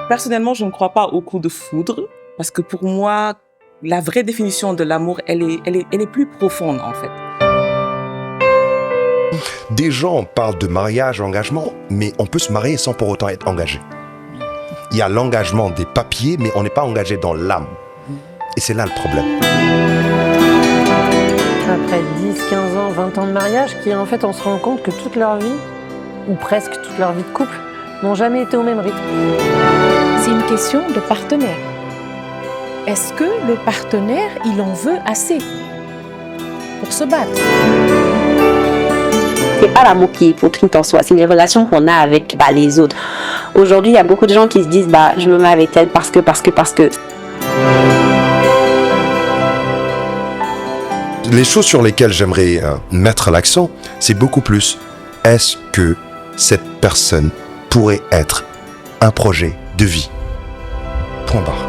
Personnellement, je ne crois pas au coup de foudre parce que pour moi, la vraie définition de l'amour, elle est plus profonde en fait. Des gens parlent de mariage, engagement, mais on peut se marier sans pour autant être engagé. Il y a l'engagement des papiers, mais on n'est pas engagé dans l'âme. Et c'est là le problème. Après 10, 15 ans, 20 ans de mariage, en fait, on se rend compte que toute leur vie, ou presque toute leur vie de couple, n'ont jamais été au même rythme. C'est une question de partenaire. Est-ce que le partenaire, il en veut assez pour se battre? C'est pas l'amour qui est hypocrite en soi, c'est les relations qu'on a avec les autres. Aujourd'hui, il y a beaucoup de gens qui se disent je me mets avec elle parce que. Les choses sur lesquelles j'aimerais mettre l'accent, c'est beaucoup plus est-ce que cette personne pourrait être un projet de vie. Point barre.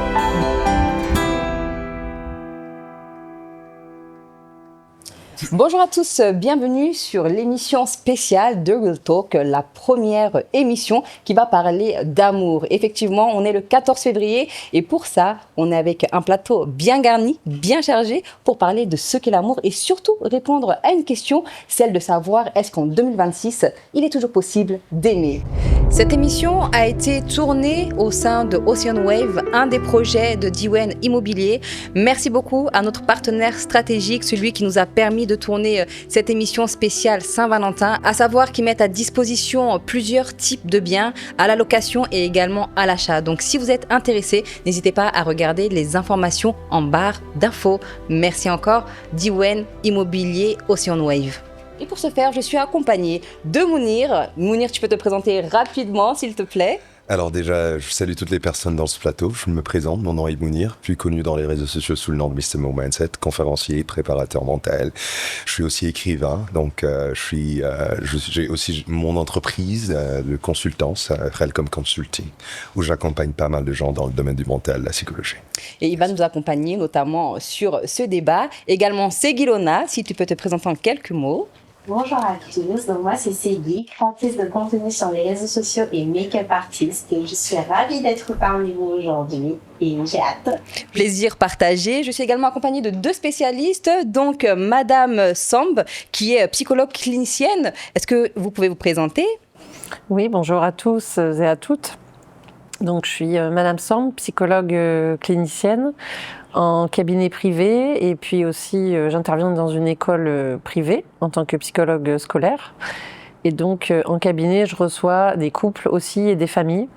Bonjour à tous, bienvenue sur l'émission spéciale de Real Talk, la première émission qui va parler d'amour. Effectivement, on est le 14 février et pour ça, on est avec un plateau bien garni, bien chargé pour parler de ce qu'est l'amour et surtout répondre à une question, celle de savoir est-ce qu'en 2026, il est toujours possible d'aimer. Cette émission a été tournée au sein de Ocean Wave, un des projets de Diwen Immobilier. Merci beaucoup à notre partenaire stratégique, celui qui nous a permis de tourner cette émission spéciale Saint-Valentin, à savoir qu'ils mettent à disposition plusieurs types de biens à la location et également à l'achat. Donc si vous êtes intéressé, n'hésitez pas à regarder les informations en barre d'infos. Merci encore, Diwen Immobilier Ocean Wave. Et pour ce faire, je suis accompagnée de Mounir. Mounir, tu peux te présenter rapidement, s'il te plaît? Alors déjà, je salue toutes les personnes dans ce plateau. Je me présente, mon nom est Mounir, plus connu dans les réseaux sociaux sous le nom de Mr. Mo Mindset, conférencier, préparateur mental. Je suis aussi écrivain, donc j'ai aussi mon entreprise de consultance, Relcom Consulting, où j'accompagne pas mal de gens dans le domaine du mental, de la psychologie. Et il va nous accompagner notamment sur ce débat. Également, Seguilona, si tu peux te présenter en quelques mots. Bonjour à tous, donc moi c'est Segui, créatrice de contenu sur les réseaux sociaux et make-up artiste et je suis ravie d'être parmi vous aujourd'hui et j'ai hâte. Plaisir partagé. Je suis également accompagnée de deux spécialistes, donc Madame Samb qui est psychologue clinicienne. Est-ce que vous pouvez vous présenter? Oui, bonjour à tous et à toutes. Donc je suis Madame Samb, psychologue clinicienne en cabinet privé et puis aussi j'interviens dans une école privée en tant que psychologue scolaire. Et donc en cabinet, je reçois des couples aussi et des familles.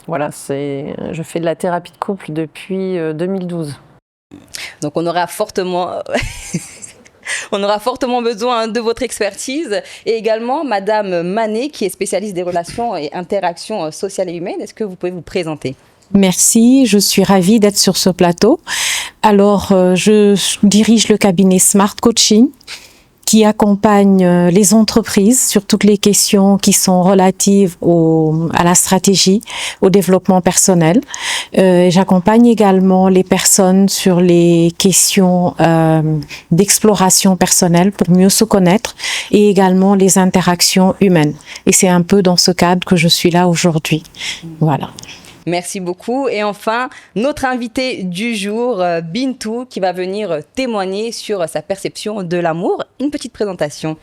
Voilà, je fais de la thérapie de couple depuis 2012. Donc on aura fortement besoin de votre expertise. Et également Madame Mané qui est spécialiste des relations et interactions sociales et humaines. Est-ce que vous pouvez vous présenter? Merci, je suis ravie d'être sur ce plateau. Alors, je dirige le cabinet Smart Coaching qui accompagne les entreprises sur toutes les questions qui sont relatives à la stratégie, au développement personnel. J'accompagne également les personnes sur les questions d'exploration personnelle pour mieux se connaître et également les interactions humaines. Et c'est un peu dans ce cadre que je suis là aujourd'hui. Voilà. Merci beaucoup. Et enfin, notre invité du jour, Bintou, qui va venir témoigner sur sa perception de l'amour. Une petite présentation.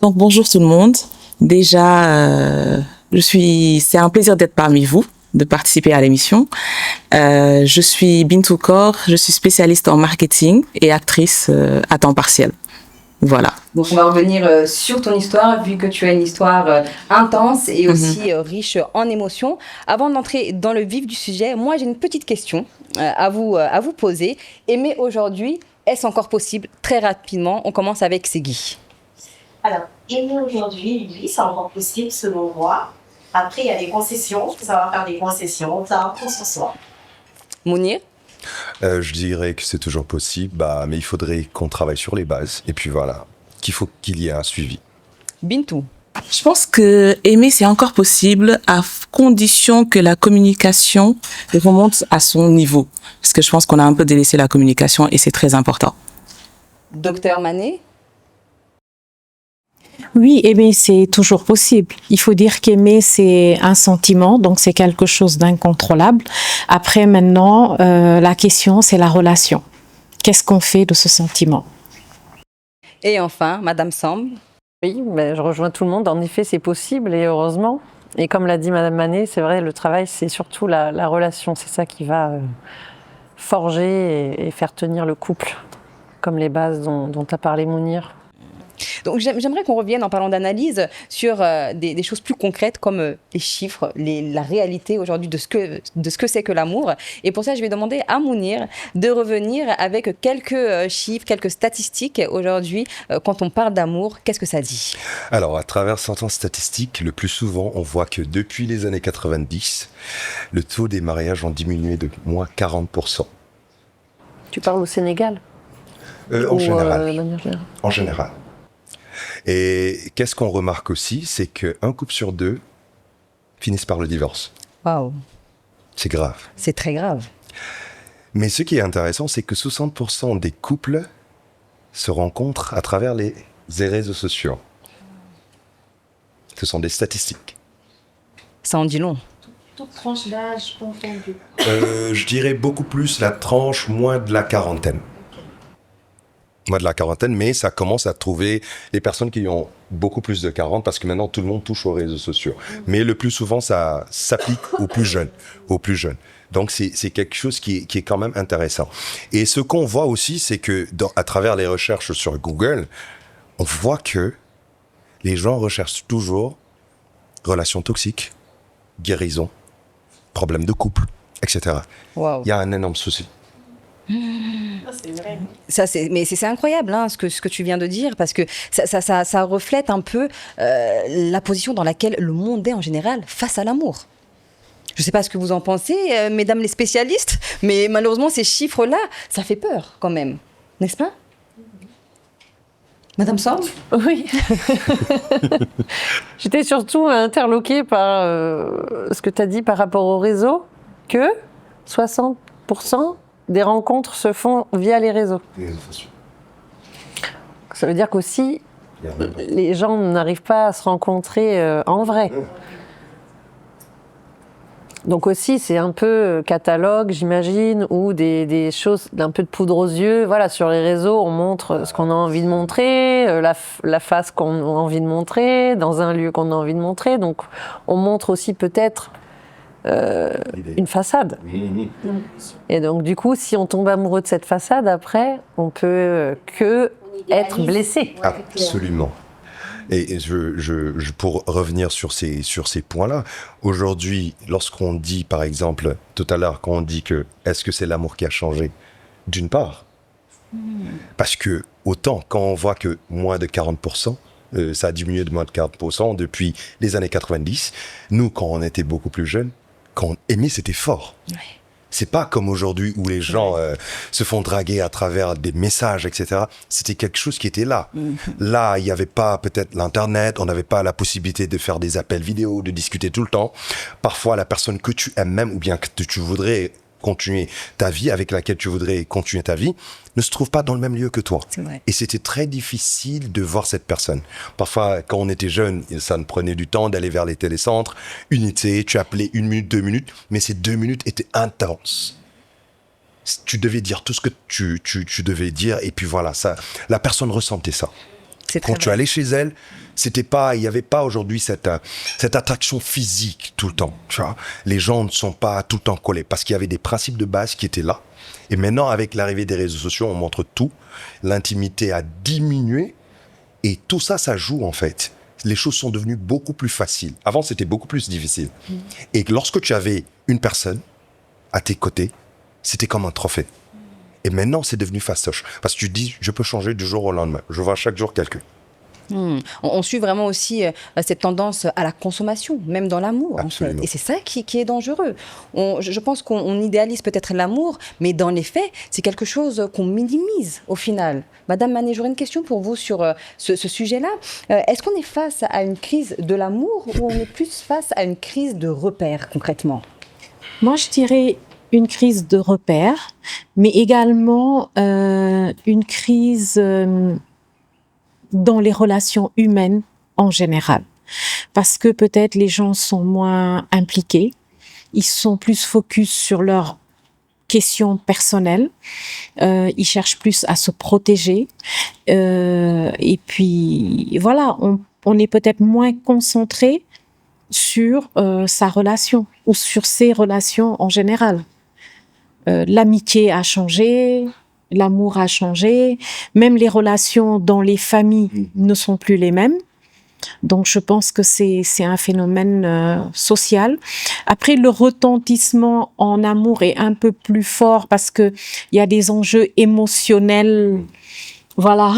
Donc bonjour tout le monde. Déjà, c'est un plaisir d'être parmi vous, de participer à l'émission. Je suis Bintou Kaur, je suis spécialiste en marketing et actrice à temps partiel. Voilà. Donc on va revenir sur ton histoire, vu que tu as une histoire intense et aussi riche en émotions. Avant d'entrer dans le vif du sujet, moi j'ai une petite question à vous poser. Aimer aujourd'hui, est-ce encore possible? Très rapidement, on commence avec Segui. Alors, aimer aujourd'hui, oui, c'est encore possible selon moi. Après, il y a des concessions, il faut savoir faire des concessions, ça apprend sur soi. Mounir? Je dirais que c'est toujours possible, mais il faudrait qu'on travaille sur les bases. Et puis voilà, qu'il faut qu'il y ait un suivi. Bintou? Je pense que aimer, c'est encore possible à condition que la communication remonte à son niveau. Parce que je pense qu'on a un peu délaissé la communication et c'est très important. Docteur Mané? Oui, aimer, c'est toujours possible. Il faut dire qu'aimer, c'est un sentiment, donc c'est quelque chose d'incontrôlable. Après, maintenant, la question, c'est la relation. Qu'est-ce qu'on fait de ce sentiment? Et enfin, Madame Samb. Oui, mais je rejoins tout le monde. En effet, c'est possible et heureusement. Et comme l'a dit Madame Manet, c'est vrai, le travail, c'est surtout la relation. C'est ça qui va forger et faire tenir le couple, comme les bases dont a parlé Mounir. Donc j'aimerais qu'on revienne en parlant d'analyse sur des choses plus concrètes comme les chiffres, la réalité aujourd'hui de ce que c'est que l'amour. Et pour ça, je vais demander à Mounir de revenir avec quelques chiffres, quelques statistiques aujourd'hui. Quand on parle d'amour, qu'est-ce que ça dit? Alors, à travers certaines statistiques, le plus souvent, on voit que depuis les années 90, le taux des mariages ont diminué de moins 40%. Tu parles au Sénégal? En général. De manière générale. En général. Et qu'est-ce qu'on remarque aussi, c'est qu'un couple sur deux finissent par le divorce. Waouh, C'est grave. c'est très grave. Mais ce qui est intéressant, c'est que 60% des couples se rencontrent à travers les réseaux sociaux. Ce sont des statistiques. Ça en dit long. Toute tranche d'âge confondue. Je dirais beaucoup plus la tranche moins de la quarantaine. Moins de la quarantaine, mais ça commence à trouver les personnes qui ont beaucoup plus de 40 parce que maintenant tout le monde touche aux réseaux sociaux. Mais le plus souvent, ça s'applique aux plus jeunes. Donc c'est quelque chose qui est quand même intéressant. Et ce qu'on voit aussi, c'est que à travers les recherches sur Google, on voit que les gens recherchent toujours relations toxiques, guérison, problèmes de couple, etc. Waouh. Il y a un énorme souci. Mais c'est incroyable hein, ce que tu viens de dire parce que ça reflète un peu la position dans laquelle le monde est en général face à l'amour. Je ne sais pas ce que vous en pensez, mesdames les spécialistes, mais malheureusement ces chiffres-là, ça fait peur quand même, n'est-ce pas? Madame Samb? Oui. J'étais surtout interloquée par ce que tu as dit par rapport au réseau, que 60% des rencontres se font via les réseaux. Ça veut dire qu'aussi, les gens n'arrivent pas à se rencontrer en vrai. Donc aussi, c'est un peu catalogue, j'imagine, ou des choses d'un peu de poudre aux yeux. Voilà, sur les réseaux, on montre ce qu'on a envie de montrer, la face qu'on a envie de montrer, dans un lieu qu'on a envie de montrer. Donc, on montre aussi peut-être une façade. Et donc, du coup, si on tombe amoureux de cette façade, après, on peut être blessé. Absolument. Et pour revenir sur ces points-là, aujourd'hui, lorsqu'on dit, par exemple, tout à l'heure, quand on dit que est-ce que c'est l'amour qui a changé? D'une part, parce que autant quand on voit que moins de 40%, ça a diminué de moins de 40% depuis les années 90, nous, quand on était beaucoup plus jeunes, quand on aimait, c'était fort. Ouais. C'est pas comme aujourd'hui où les gens se font draguer à travers des messages, etc. C'était quelque chose qui était là. Là, il n'y avait pas peut-être l'Internet, on n'avait pas la possibilité de faire des appels vidéo, de discuter tout le temps. Parfois, la personne que tu aimes même ou bien que tu voudrais continuer ta vie, avec laquelle tu voudrais continuer ta vie, ne se trouve pas dans le même lieu que toi. Et c'était très difficile de voir cette personne. Parfois, quand on était jeune, ça nous prenait du temps d'aller vers les télécentres, unité, tu appelais 1 minute, 2 minutes, mais ces 2 minutes étaient intenses. Tu devais dire tout ce que tu devais dire, et puis voilà, ça, la personne ressentait ça. Quand tu allais chez elle, il n'y avait pas aujourd'hui cette attraction physique tout le temps. Tu vois, les gens ne sont pas tout le temps collés parce qu'il y avait des principes de base qui étaient là. Et maintenant, avec l'arrivée des réseaux sociaux, on montre tout. L'intimité a diminué et tout ça, ça joue en fait. Les choses sont devenues beaucoup plus faciles. Avant, c'était beaucoup plus difficile. Et lorsque tu avais une personne à tes côtés, c'était comme un trophée. Et maintenant, c'est devenu fastoche. Parce que tu dis, je peux changer du jour au lendemain. Je vois chaque jour quelqu'un. On suit vraiment aussi cette tendance à la consommation, même dans l'amour. En fait. Et c'est ça qui est dangereux. Je pense qu'on idéalise peut-être l'amour, mais dans les faits, c'est quelque chose qu'on minimise au final. Madame Manet, j'aurais une question pour vous sur ce sujet-là. Est-ce qu'on est face à une crise de l'amour ou on est plus face à une crise de repères, concrètement? Moi, je dirais une crise de repères, mais également une crise dans les relations humaines en général. Parce que peut-être les gens sont moins impliqués, ils sont plus focus sur leurs questions personnelles, ils cherchent plus à se protéger, et puis voilà, on est peut-être moins concentré sur sa relation ou sur ses relations en général. L'amitié a changé, l'amour a changé, même les relations dans les familles ne sont plus les mêmes. Donc, je pense que c'est un phénomène social. Après, le retentissement en amour est un peu plus fort parce que il y a des enjeux émotionnels, voilà,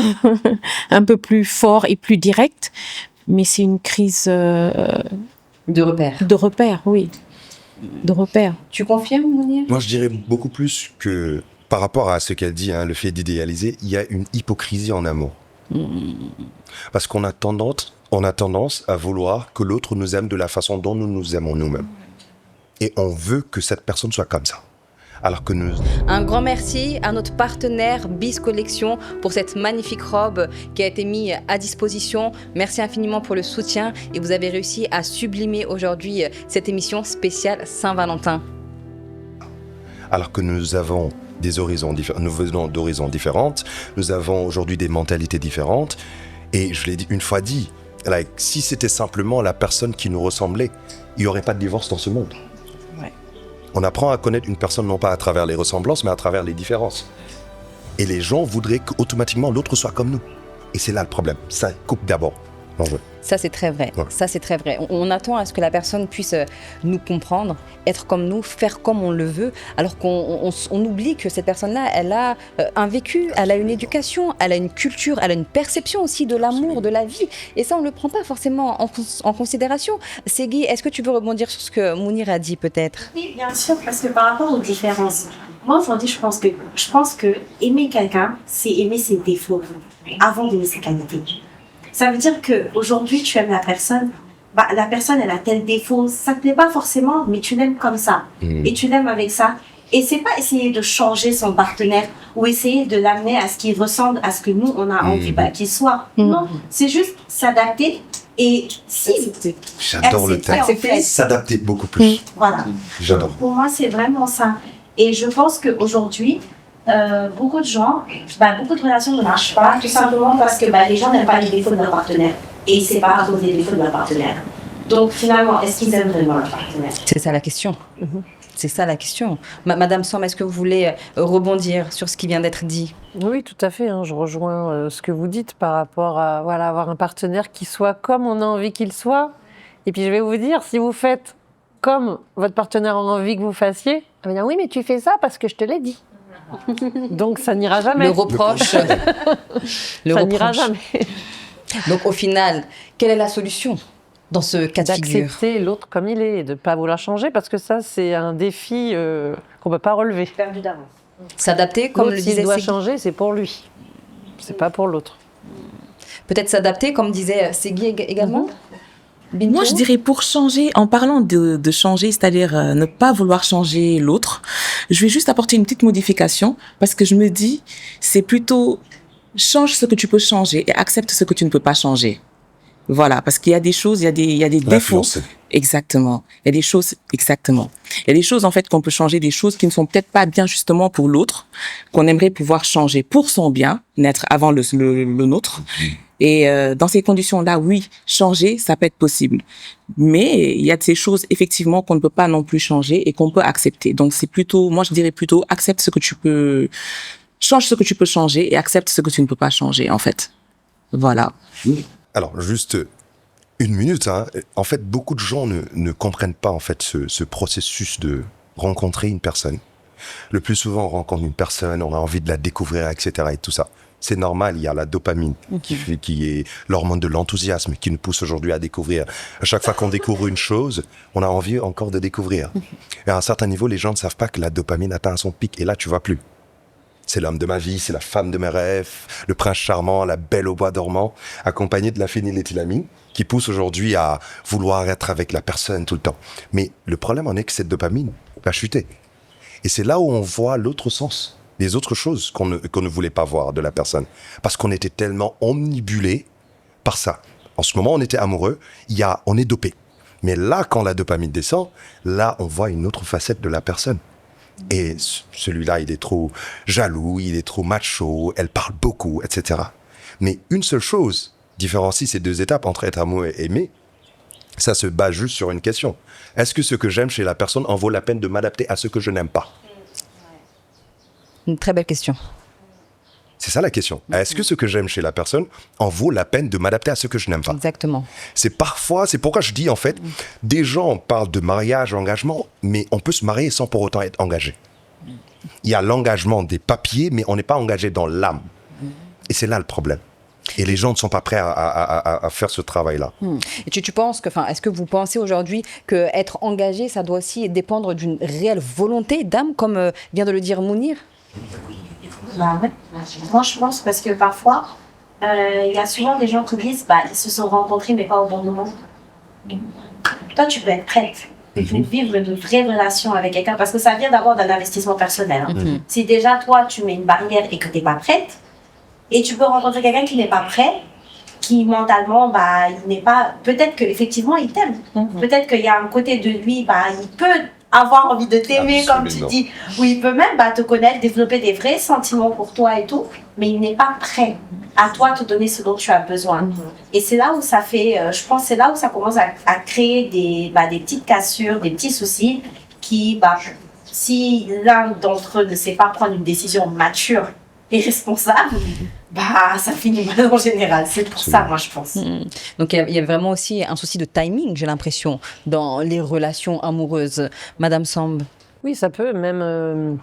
un peu plus forts et plus directs. Mais c'est une crise De repères. de repères, oui, de repères. Tu confirmes, Mounir? Moi, je dirais beaucoup plus que par rapport à ce qu'elle dit, hein, le fait d'idéaliser, il y a une hypocrisie en amour. Parce qu'on a tendance à vouloir que l'autre nous aime de la façon dont nous nous aimons nous-mêmes. Et on veut que cette personne soit comme ça. Alors que nous... Un grand merci à notre partenaire Bis Collection pour cette magnifique robe qui a été mise à disposition. Merci infiniment pour le soutien et vous avez réussi à sublimer aujourd'hui cette émission spéciale Saint-Valentin. Alors que nous avons des horizons différents, nous venons d'horizons différentes, nous avons aujourd'hui des mentalités différentes. Et je l'ai dit, une fois dit, like, si c'était simplement la personne qui nous ressemblait, il n'y aurait pas de divorce dans ce monde. Ouais. On apprend à connaître une personne non pas à travers les ressemblances, mais à travers les différences. Et les gens voudraient qu'automatiquement l'autre soit comme nous. Et c'est là le problème. Ça coupe d'abord l'enjeu. Ça, c'est très vrai. Ouais. Ça, c'est très vrai. On attend à ce que la personne puisse nous comprendre, être comme nous, faire comme on le veut, alors qu'on oublie que cette personne-là, elle a un vécu, elle a une éducation, elle a une culture, elle a une perception aussi de l'amour, de la vie. Et ça, on ne le prend pas forcément en considération. Ségui, est-ce que tu veux rebondir sur ce que Mounir a dit, peut-être? Oui, bien sûr, parce que par rapport aux différences, moi aujourd'hui, je pense que aimer quelqu'un, c'est aimer ses défauts avant d'aimer ses qualités. Ça veut dire que aujourd'hui, tu aimes la personne, la personne, elle a tel défaut, ça te plaît pas forcément, mais tu l'aimes comme ça. Et tu l'aimes avec ça. Et c'est pas essayer de changer son partenaire ou essayer de l'amener à ce qu'il ressemble à ce que nous, on a envie qu'il soit. Non, c'est juste s'adapter et si... J'adore le terme. Accepter. S'adapter beaucoup plus. Voilà. J'adore. Pour moi, c'est vraiment ça. Et je pense qu'aujourd'hui, beaucoup de gens, beaucoup de relations ne marchent pas, tout simplement parce que les gens n'aiment pas les défauts de leur partenaire. Et c'est pas à cause des défauts de leur partenaire. Donc finalement, est-ce qu'ils aiment vraiment leur partenaire? C'est ça la question. C'est ça la question. Madame Sam, est-ce que vous voulez rebondir sur ce qui vient d'être dit? Oui, tout à fait. Je rejoins ce que vous dites par rapport à avoir un partenaire qui soit comme on a envie qu'il soit. Et puis je vais vous dire, si vous faites comme votre partenaire a envie que vous fassiez, elle va dire oui, mais tu fais ça parce que je te l'ai dit. Donc ça n'ira jamais. Le reproche. N'ira jamais. Donc au final, quelle est la solution dans ce cas de figure? D'accepter l'autre comme il est et de ne pas vouloir changer, parce que ça, c'est un défi qu'on ne peut pas relever. Perdu d'avance. S'adapter, comme le S'il disait doit Ségui. changer, c'est pour lui. C'est pas pour l'autre. Peut-être s'adapter, comme disait Ségui également. Bintou? Moi, je dirais pour changer, en parlant de changer, c'est-à-dire ne pas vouloir changer l'autre, je vais juste apporter une petite modification parce que je me dis, c'est plutôt change ce que tu peux changer et accepte ce que tu ne peux pas changer. Voilà, parce qu'il y a des choses, il y a des défauts. Exactement. Il y a des choses, exactement. Il y a des choses, en fait, qu'on peut changer, des choses qui ne sont peut-être pas bien justement pour l'autre, qu'on aimerait pouvoir changer pour son bien-être avant le nôtre. Et dans ces conditions-là, oui, changer, ça peut être possible. Mais il y a de ces choses, effectivement, qu'on ne peut pas non plus changer et qu'on peut accepter. Donc, c'est plutôt, moi, je dirais plutôt, accepte ce que tu peux, change ce que tu peux changer et accepte ce que tu ne peux pas changer, en fait. Voilà. Alors, juste une minute. Hein. En fait, beaucoup de gens ne comprennent pas en fait ce processus de rencontrer une personne. Le plus souvent, on rencontre une personne, on a envie de la découvrir, etc. et tout ça. C'est normal, il y a la dopamine qui est l'hormone de l'enthousiasme qui nous pousse aujourd'hui à découvrir. À chaque fois qu'on découvre une chose, on a envie encore de découvrir. Et à un certain niveau, les gens ne savent pas que la dopamine atteint son pic et là, tu vas plus. C'est l'homme de ma vie, c'est la femme de mes rêves, le prince charmant, la belle au bois dormant, accompagné de la phényléthylamine, qui pousse aujourd'hui à vouloir être avec la personne tout le temps. Mais le problème en est que cette dopamine va chuter. Et c'est là où on voit l'autre sens, les autres choses qu'on ne voulait pas voir de la personne. Parce qu'on était tellement omnibulé par ça. En ce moment, on était amoureux, on est dopé. Mais là, quand la dopamine descend, là, on voit une autre facette de la personne. Et celui-là, il est trop jaloux, il est trop macho, elle parle beaucoup, etc. Mais une seule chose différencie ces deux étapes entre être amoureux et aimer, ça se base juste sur une question. Est-ce que ce que j'aime chez la personne en vaut la peine de m'adapter à ce que je n'aime pas? Une très belle question. C'est ça la question. Est-ce que ce que j'aime chez la personne en vaut la peine de m'adapter à ce que je n'aime pas? Exactement. C'est pourquoi je dis en fait, des gens parlent de mariage, engagement, mais on peut se marier sans pour autant être engagé. Il y a l'engagement des papiers, mais on n'est pas engagé dans l'âme. Et c'est là le problème. Et les gens ne sont pas prêts à faire ce travail-là. Et tu penses est-ce que vous pensez aujourd'hui qu'être engagé, ça doit aussi dépendre d'une réelle volonté d'âme, comme vient de le dire Mounir? Bah ouais. Moi, je pense parce que parfois, il y a souvent des gens qui disent ils se sont rencontrés, mais pas au bon moment. Toi, tu peux être prête pour vivre une vraie relation avec quelqu'un parce que ça vient d'abord d'un investissement personnel. Si déjà, toi, tu mets une barrière et que tu n'es pas prête, et tu peux rencontrer quelqu'un qui n'est pas prêt, qui mentalement, il n'est pas. Peut-être qu'effectivement, il t'aime. Peut-être qu'il y a un côté de lui, il peut avoir envie de t'aimer, comme tu dis, ou il peut même te connaître, développer des vrais sentiments pour toi et tout, mais il n'est pas prêt à toi te donner ce dont tu as besoin. Et c'est là où ça fait, je pense, c'est là où ça commence à créer des petites cassures, des petits soucis qui, si l'un d'entre eux ne sait pas prendre une décision mature et responsable, ça finit mal en général. C'est pour ça, moi, je pense. Donc, il y a vraiment aussi un souci de timing, j'ai l'impression, dans les relations amoureuses. Madame Samb. Oui, ça peut. Même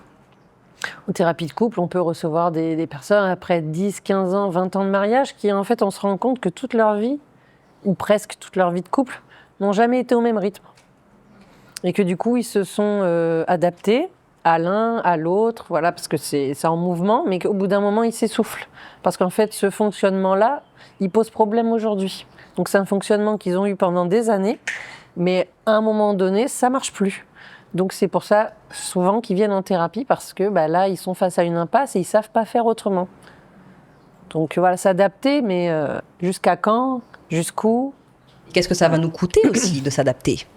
en thérapie de couple, on peut recevoir des personnes après 10, 15 ans, 20 ans de mariage qui, en fait, on se rend compte que toute leur vie, ou presque toute leur vie de couple, n'ont jamais été au même rythme. Et que du coup, ils se sont adaptés à l'un, à l'autre, voilà, parce que c'est en mouvement, mais qu'au bout d'un moment, il s'essouffle. Parce qu'en fait, ce fonctionnement-là, il pose problème aujourd'hui. Donc c'est un fonctionnement qu'ils ont eu pendant des années, mais à un moment donné, ça marche plus. Donc c'est pour ça, souvent, qu'ils viennent en thérapie, parce que là, ils sont face à une impasse et ils savent pas faire autrement. Donc voilà, s'adapter, mais jusqu'à quand? Jusqu'où? Qu'est-ce que ça va nous coûter aussi de s'adapter?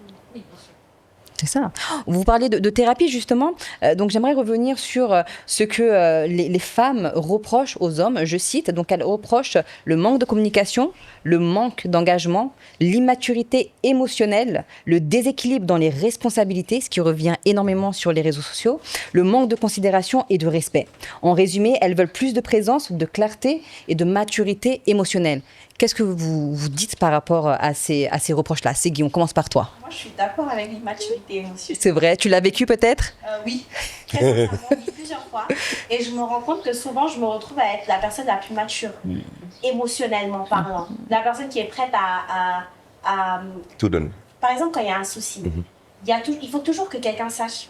C'est ça. Vous parlez de thérapie, justement. Donc, j'aimerais revenir sur ce que les femmes reprochent aux hommes. Je cite, donc elles reprochent le manque de communication, le manque d'engagement, l'immaturité émotionnelle, le déséquilibre dans les responsabilités, ce qui revient énormément sur les réseaux sociaux, le manque de considération et de respect. En résumé, elles veulent plus de présence, de clarté et de maturité émotionnelle. Qu'est-ce que vous dites par rapport à ces reproches-là? Ségui, on commence par toi. Moi, je suis d'accord avec l'immaturité émotionnelle. C'est vrai, tu l'as vécu peut-être? Oui, très sincèrement, oui, plusieurs fois. Et je me rends compte que souvent, je me retrouve à être la personne la plus mature, émotionnellement parlant. La personne qui est prête à Tout donne. Par exemple, quand il y a un souci, il faut toujours que quelqu'un sache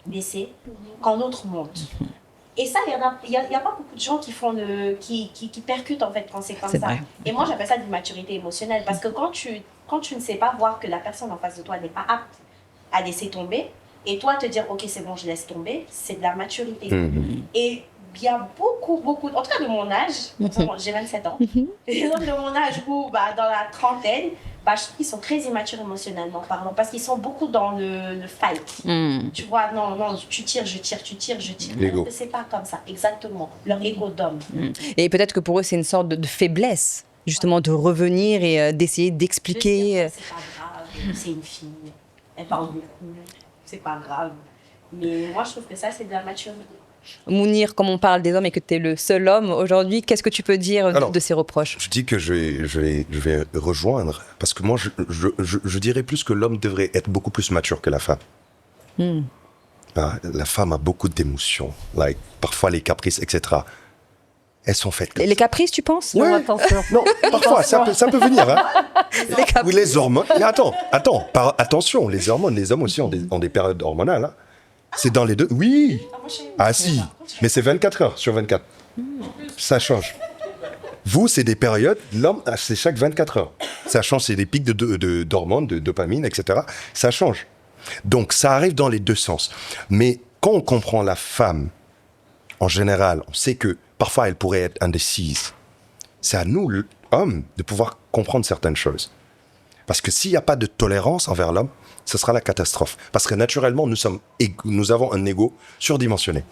baisser quand l'autre monte. Et ça, il y a pas beaucoup de gens qui percutent en fait quand c'est comme ça. Vrai. Et moi, j'appelle ça de l'immaturité émotionnelle parce que quand tu ne sais pas voir que la personne en face de toi n'est pas apte à laisser tomber, et toi te dire ok c'est bon je laisse tomber, c'est de la maturité. Et il y a beaucoup, en tout cas de mon âge, j'ai 27 ans, et donc de mon âge où dans la trentaine, je trouve qu'ils sont très immatures émotionnellement parlant parce qu'ils sont beaucoup dans le fight. Tu vois, non, tu tires, je tire, tu tires, je tire. L'ego. C'est pas comme ça, exactement. Leur ego d'homme. Et peut-être que pour eux, c'est une sorte de faiblesse, justement, de revenir et d'essayer d'expliquer. C'est pas grave, c'est une fille, elle parle beaucoup, c'est pas grave. Mais moi, je trouve que ça, c'est de la maturité. Mounir, comme on parle des hommes et que tu es le seul homme aujourd'hui, qu'est-ce que tu peux dire de ces reproches? Je dis que je vais rejoindre, parce que moi, je dirais plus que l'homme devrait être beaucoup plus mature que la femme. La femme a beaucoup d'émotions, parfois les caprices, etc. Elles sont faites comme Les caprices, tu penses? Ouais. Attention. Non, parfois, ça peut venir. Hein. Les caprices. Oui, les hormones. Mais attention, les hormones, les hommes aussi ont des périodes hormonales. Hein. C'est dans les deux. Oui. Si. Mais c'est 24 heures sur 24. Ça change. Vous, c'est des périodes. L'homme, c'est chaque 24 heures. Ça change, c'est des pics d'hormones, de dopamine, etc. Ça change. Donc, ça arrive dans les deux sens. Mais quand on comprend la femme, en général, on sait que parfois, elle pourrait être indécise. C'est à nous, l'homme, de pouvoir comprendre certaines choses. Parce que s'il n'y a pas de tolérance envers l'homme, ce sera la catastrophe. Parce que naturellement, nous avons un ego surdimensionné.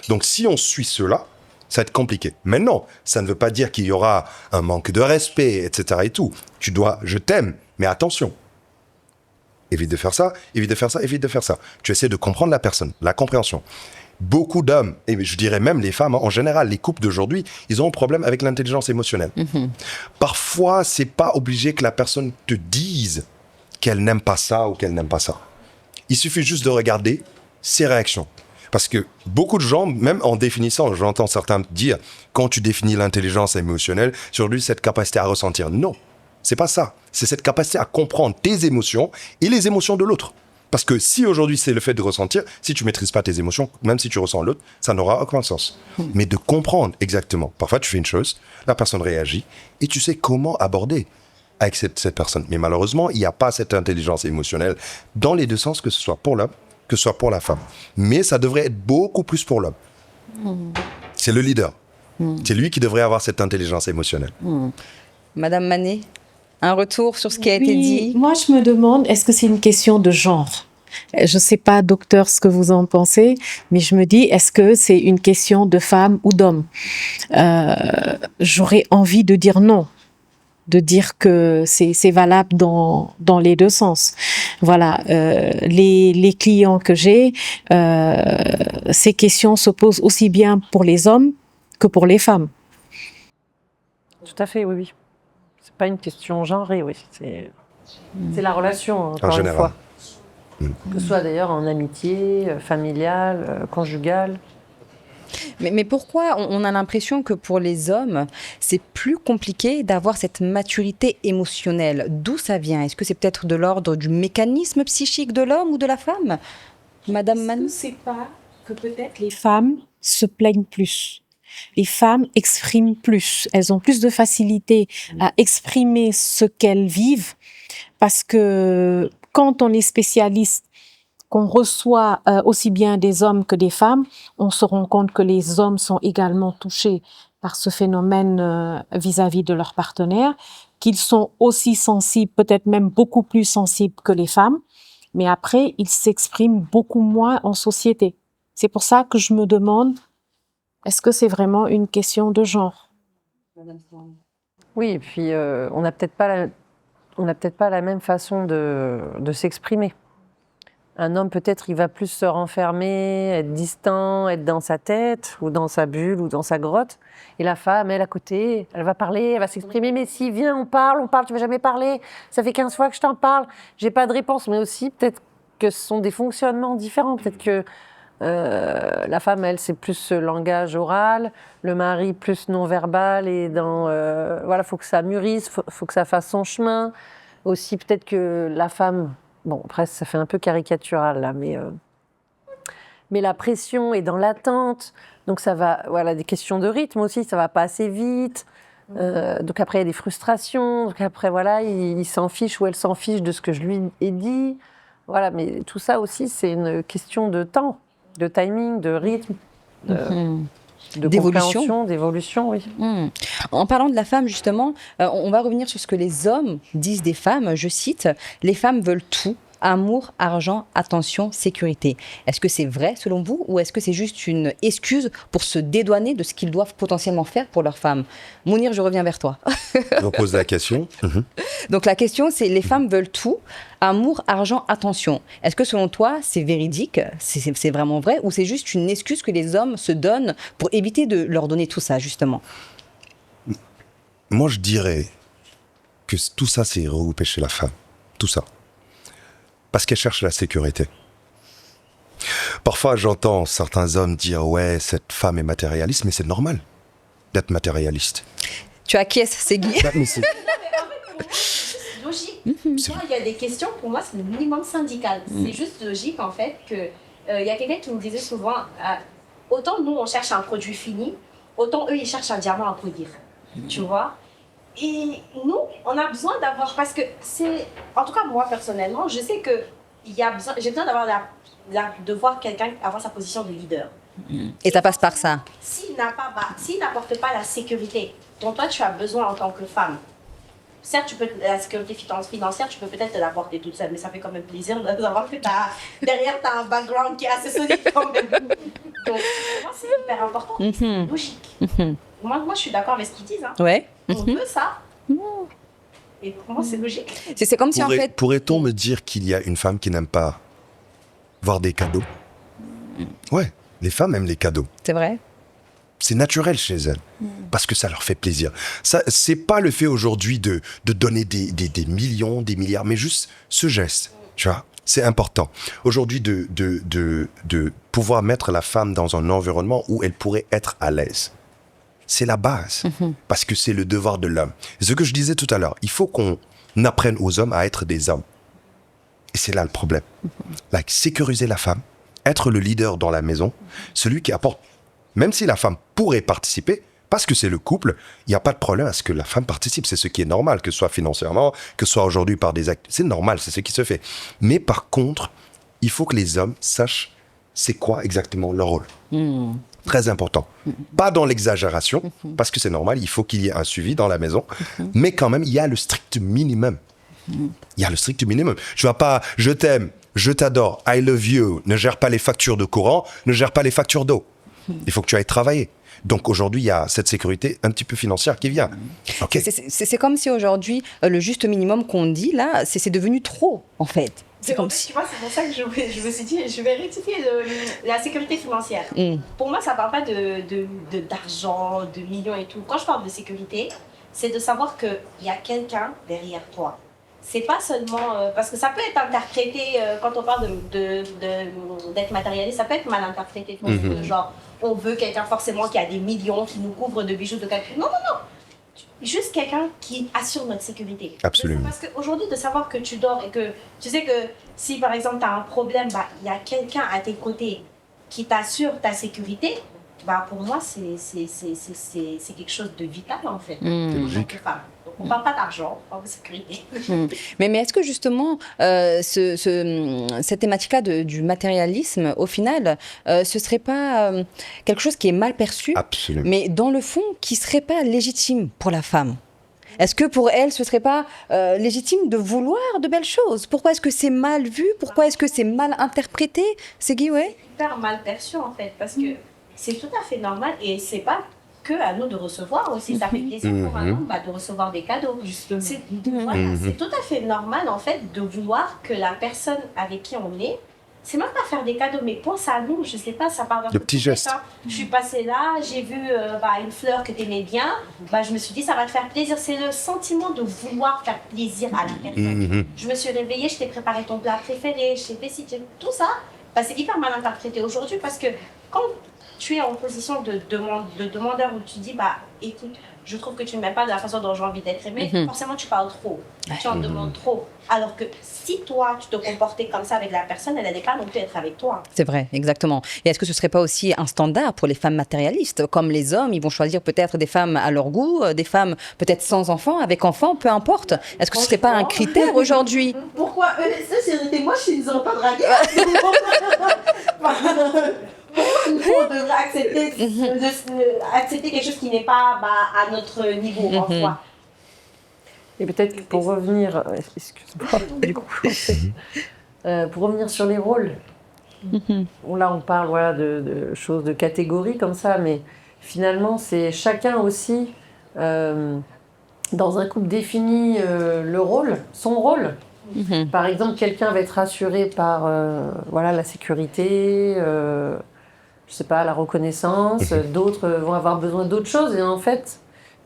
Donc si on suit cela, ça va être compliqué. Mais non, ça ne veut pas dire qu'il y aura un manque de respect, etc. et tout. Je t'aime, mais attention. Évite de faire ça, évite de faire ça, évite de faire ça. Tu essaies de comprendre la personne, la compréhension. Beaucoup d'hommes, et je dirais même les femmes, en général, les couples d'aujourd'hui, ils ont un problème avec l'intelligence émotionnelle. Parfois, c'est pas obligé que la personne te dise qu'elle n'aime pas ça ou qu'elle n'aime pas ça. Il suffit juste de regarder ses réactions. Parce que beaucoup de gens, même en définissant, j'entends certains dire, quand tu définis l'intelligence émotionnelle, sur lui, cette capacité à ressentir. Non, c'est pas ça. C'est cette capacité à comprendre tes émotions et les émotions de l'autre. Parce que si aujourd'hui c'est le fait de ressentir, si tu maîtrises pas tes émotions, même si tu ressens l'autre, ça n'aura aucun sens. Mais de comprendre exactement. Parfois tu fais une chose, la personne réagit et tu sais comment aborder avec cette personne. Mais malheureusement, il n'y a pas cette intelligence émotionnelle dans les deux sens, que ce soit pour l'homme, que ce soit pour la femme. Mais ça devrait être beaucoup plus pour l'homme. C'est le leader. C'est lui qui devrait avoir cette intelligence émotionnelle. Madame Manet, un retour sur ce qui a été dit? Moi, je me demande, est-ce que c'est une question de genre? Je ne sais pas, docteur, ce que vous en pensez, mais je me dis, est-ce que c'est une question de femme ou d'homme? J'aurais envie de dire non, de dire que c'est valable dans les deux sens. Voilà, les clients que j'ai, ces questions se posent aussi bien pour les hommes que pour les femmes. Tout à fait, oui, oui. C'est pas une question genrée, oui. C'est la relation, encore En une général. fois. Que ce soit d'ailleurs en amitié, familiale, conjugale. Mais pourquoi on a l'impression que pour les hommes, c'est plus compliqué d'avoir cette maturité émotionnelle? D'où ça vient? Est-ce que c'est peut-être de l'ordre du mécanisme psychique de l'homme ou de la femme? Madame Manet? C'est pas que peut-être les femmes se plaignent plus. Les femmes expriment plus. Elles ont plus de facilité à exprimer ce qu'elles vivent parce que quand on est spécialiste, qu'on reçoit aussi bien des hommes que des femmes, on se rend compte que les hommes sont également touchés par ce phénomène vis-à-vis de leurs partenaires, qu'ils sont aussi sensibles, peut-être même beaucoup plus sensibles que les femmes, mais après, ils s'expriment beaucoup moins en société. C'est pour ça que je me demande, est-ce que c'est vraiment une question de genre? Oui, et puis on n'a peut-être pas la même façon de s'exprimer. Un homme, peut-être, il va plus se renfermer, être distant, être dans sa tête, ou dans sa bulle, ou dans sa grotte. Et la femme, elle, à côté, elle va parler, elle va s'exprimer. Mais si, viens, on parle, tu vas jamais parler. Ça fait 15 fois que je t'en parle. J'ai pas de réponse. Mais aussi, peut-être que ce sont des fonctionnements différents. Peut-être que la femme, elle, c'est plus ce langage oral. Le mari, plus non-verbal. Et voilà, faut que ça mûrisse, faut que ça fasse son chemin. Aussi, peut-être que la femme... Bon, après, ça fait un peu caricatural, là, mais la pression est dans l'attente, donc ça va, voilà, des questions de rythme aussi, ça va pas assez vite, donc après, il y a des frustrations, donc après, voilà, il s'en fiche ou elle s'en fiche de ce que je lui ai dit, voilà, mais tout ça aussi, c'est une question de temps, de timing, de rythme, de compréhension, d'évolution, oui. En parlant de la femme, justement, on va revenir sur ce que les hommes disent des femmes. Je cite, « Les femmes veulent tout, amour, argent, attention, sécurité ». Est-ce que c'est vrai selon vous ou est-ce que c'est juste une excuse pour se dédouaner de ce qu'ils doivent potentiellement faire pour leurs femmes? Mounir, je reviens vers toi. On pose la question. Donc la question, c'est les femmes veulent tout, amour, argent, attention. Est-ce que selon toi, c'est véridique, c'est vraiment vrai, ou c'est juste une excuse que les hommes se donnent pour éviter de leur donner tout ça, justement? Moi, je dirais que tout ça, c'est regroupé chez la femme. Tout ça. Parce qu'elle cherche la sécurité. Parfois, j'entends certains hommes dire « Ouais, cette femme est matérialiste », mais c'est normal d'être matérialiste. Tu acquiesces, c'est Guy. Mais c'est- C'est logique. Moi, il y a des questions, pour moi, c'est le minimum syndical. C'est juste logique, en fait, que il y a quelqu'un qui nous disait souvent, autant nous, on cherche un produit fini, autant eux, ils cherchent un diamant à polir. Tu vois? Et nous, on a besoin d'avoir, parce que c'est, en tout cas, moi, personnellement, je sais que j'ai besoin d'avoir de voir quelqu'un avoir sa position de leader. Et ça passe par ça. S'il n'apporte pas la sécurité dont toi, tu as besoin en tant que femme, certes, la sécurité financière, tu peux peut-être te l'apporter toute seule, mais ça fait quand même plaisir de savoir que derrière, tu as un background qui est assez solide quand même. Donc, pour moi, c'est hyper important. C'est logique. Moi, je suis d'accord avec ce qu'ils disent. Hein. Ouais. On veut ça. Et pour moi, c'est logique. C'est comme si en fait... Pourrait-on me dire qu'il y a une femme qui n'aime pas voir des cadeaux? Ouais, les femmes aiment les cadeaux. C'est vrai. C'est naturel chez elles, parce que ça leur fait plaisir. Ça, c'est pas le fait aujourd'hui de donner des millions, des milliards, mais juste ce geste, tu vois, c'est important. Aujourd'hui, de pouvoir mettre la femme dans un environnement où elle pourrait être à l'aise. C'est la base, parce que c'est le devoir de l'homme. Et ce que je disais tout à l'heure, il faut qu'on apprenne aux hommes à être des hommes. Et c'est là le problème. Like, sécuriser la femme, être le leader dans la maison, celui qui apporte. Même si la femme pourrait participer, parce que c'est le couple, il n'y a pas de problème à ce que la femme participe. C'est ce qui est normal, que ce soit financièrement, que ce soit aujourd'hui par des actes. C'est normal, c'est ce qui se fait. Mais par contre, il faut que les hommes sachent c'est quoi exactement leur rôle. Très important. Pas dans l'exagération, parce que c'est normal, il faut qu'il y ait un suivi dans la maison. Mais quand même, il y a le strict minimum. Il y a le strict minimum. Je ne vais pas, je t'aime, je t'adore, I love you, ne gère pas les factures de courant, ne gère pas les factures d'eau. Il faut que tu ailles travailler. Donc aujourd'hui, il y a cette sécurité un petit peu financière qui vient. Okay. C'est comme si aujourd'hui, le juste minimum qu'on dit là, c'est devenu trop, en fait. C'est comme si... Tu vois, c'est pour ça que je me suis dit, je vais rectifier la sécurité financière. Pour moi, ça ne parle pas d'argent, de millions et tout. Quand je parle de sécurité, c'est de savoir qu'il y a quelqu'un derrière toi. C'est pas seulement... parce que ça peut être interprété, quand on parle d'être matérialiste, ça peut être mal interprété. Genre, on veut quelqu'un forcément qui a des millions, qui nous couvre de bijoux, de calcul. Non. Juste quelqu'un qui assure notre sécurité. Absolument. Parce qu'aujourd'hui, de savoir que tu dors et que tu sais que si, par exemple, tu as un problème, il y a quelqu'un à tes côtés qui t'assure ta sécurité, pour moi, c'est quelque chose de vital, en fait. C'est logique. Donc, on ne parle pas d'argent, on parle de sécurité. Mais est-ce que justement, cette thématique-là du matérialisme, au final, ce ne serait pas quelque chose qui est mal perçu, Absolument. mais dans le fond, qui ne serait pas légitime pour la femme? Est-ce que pour elle, ce ne serait pas légitime de vouloir de belles choses? Pourquoi est-ce que c'est mal vu? Pourquoi est-ce que c'est mal interprété? C'est Guy, ouais? C'est hyper mal perçu, en fait, parce que c'est tout à fait normal et c'est pas que à nous de recevoir aussi. Ça fait plaisir pour un homme de recevoir des cadeaux. C'est tout à fait normal, en fait, de vouloir que la personne avec qui on est, c'est même pas faire des cadeaux, mais pense à nous, je sais pas, ça part d'un de petits gestes. Je suis passée là, j'ai vu une fleur que tu aimais bien, je me suis dit ça va te faire plaisir. C'est le sentiment de vouloir faire plaisir à la personne. Je me suis réveillée, je t'ai préparé ton plat préféré, je t'ai fait si tout ça, c'est hyper mal interprété aujourd'hui parce que quand tu es en position de demandeur où tu dis écoute, je trouve que tu ne m'aimes pas de la façon dont j'ai envie d'être aimée, forcément tu parles trop, tu en demandes trop. Alors que si toi tu te comportais comme ça avec la personne, elle n'allait pas non plus être avec toi. C'est vrai, exactement. Et est-ce que ce ne serait pas aussi un standard pour les femmes matérialistes? Comme les hommes, ils vont choisir peut-être des femmes à leur goût, des femmes peut-être sans enfants, avec enfants, peu importe. Est-ce que ce ne serait pas un critère aujourd'hui? Pourquoi c'était moi, je ne les aurais pas dragués. On devrait accepter quelque chose qui n'est pas à notre niveau en soi. Et peut-être pour revenir, excuse-moi, du coup, pour revenir sur les rôles, là on parle de choses, de catégories comme ça, mais finalement c'est chacun aussi, dans un couple définit le rôle, son rôle. Par exemple, quelqu'un va être assuré par la sécurité, je sais pas, la reconnaissance, d'autres vont avoir besoin d'autres choses et en fait,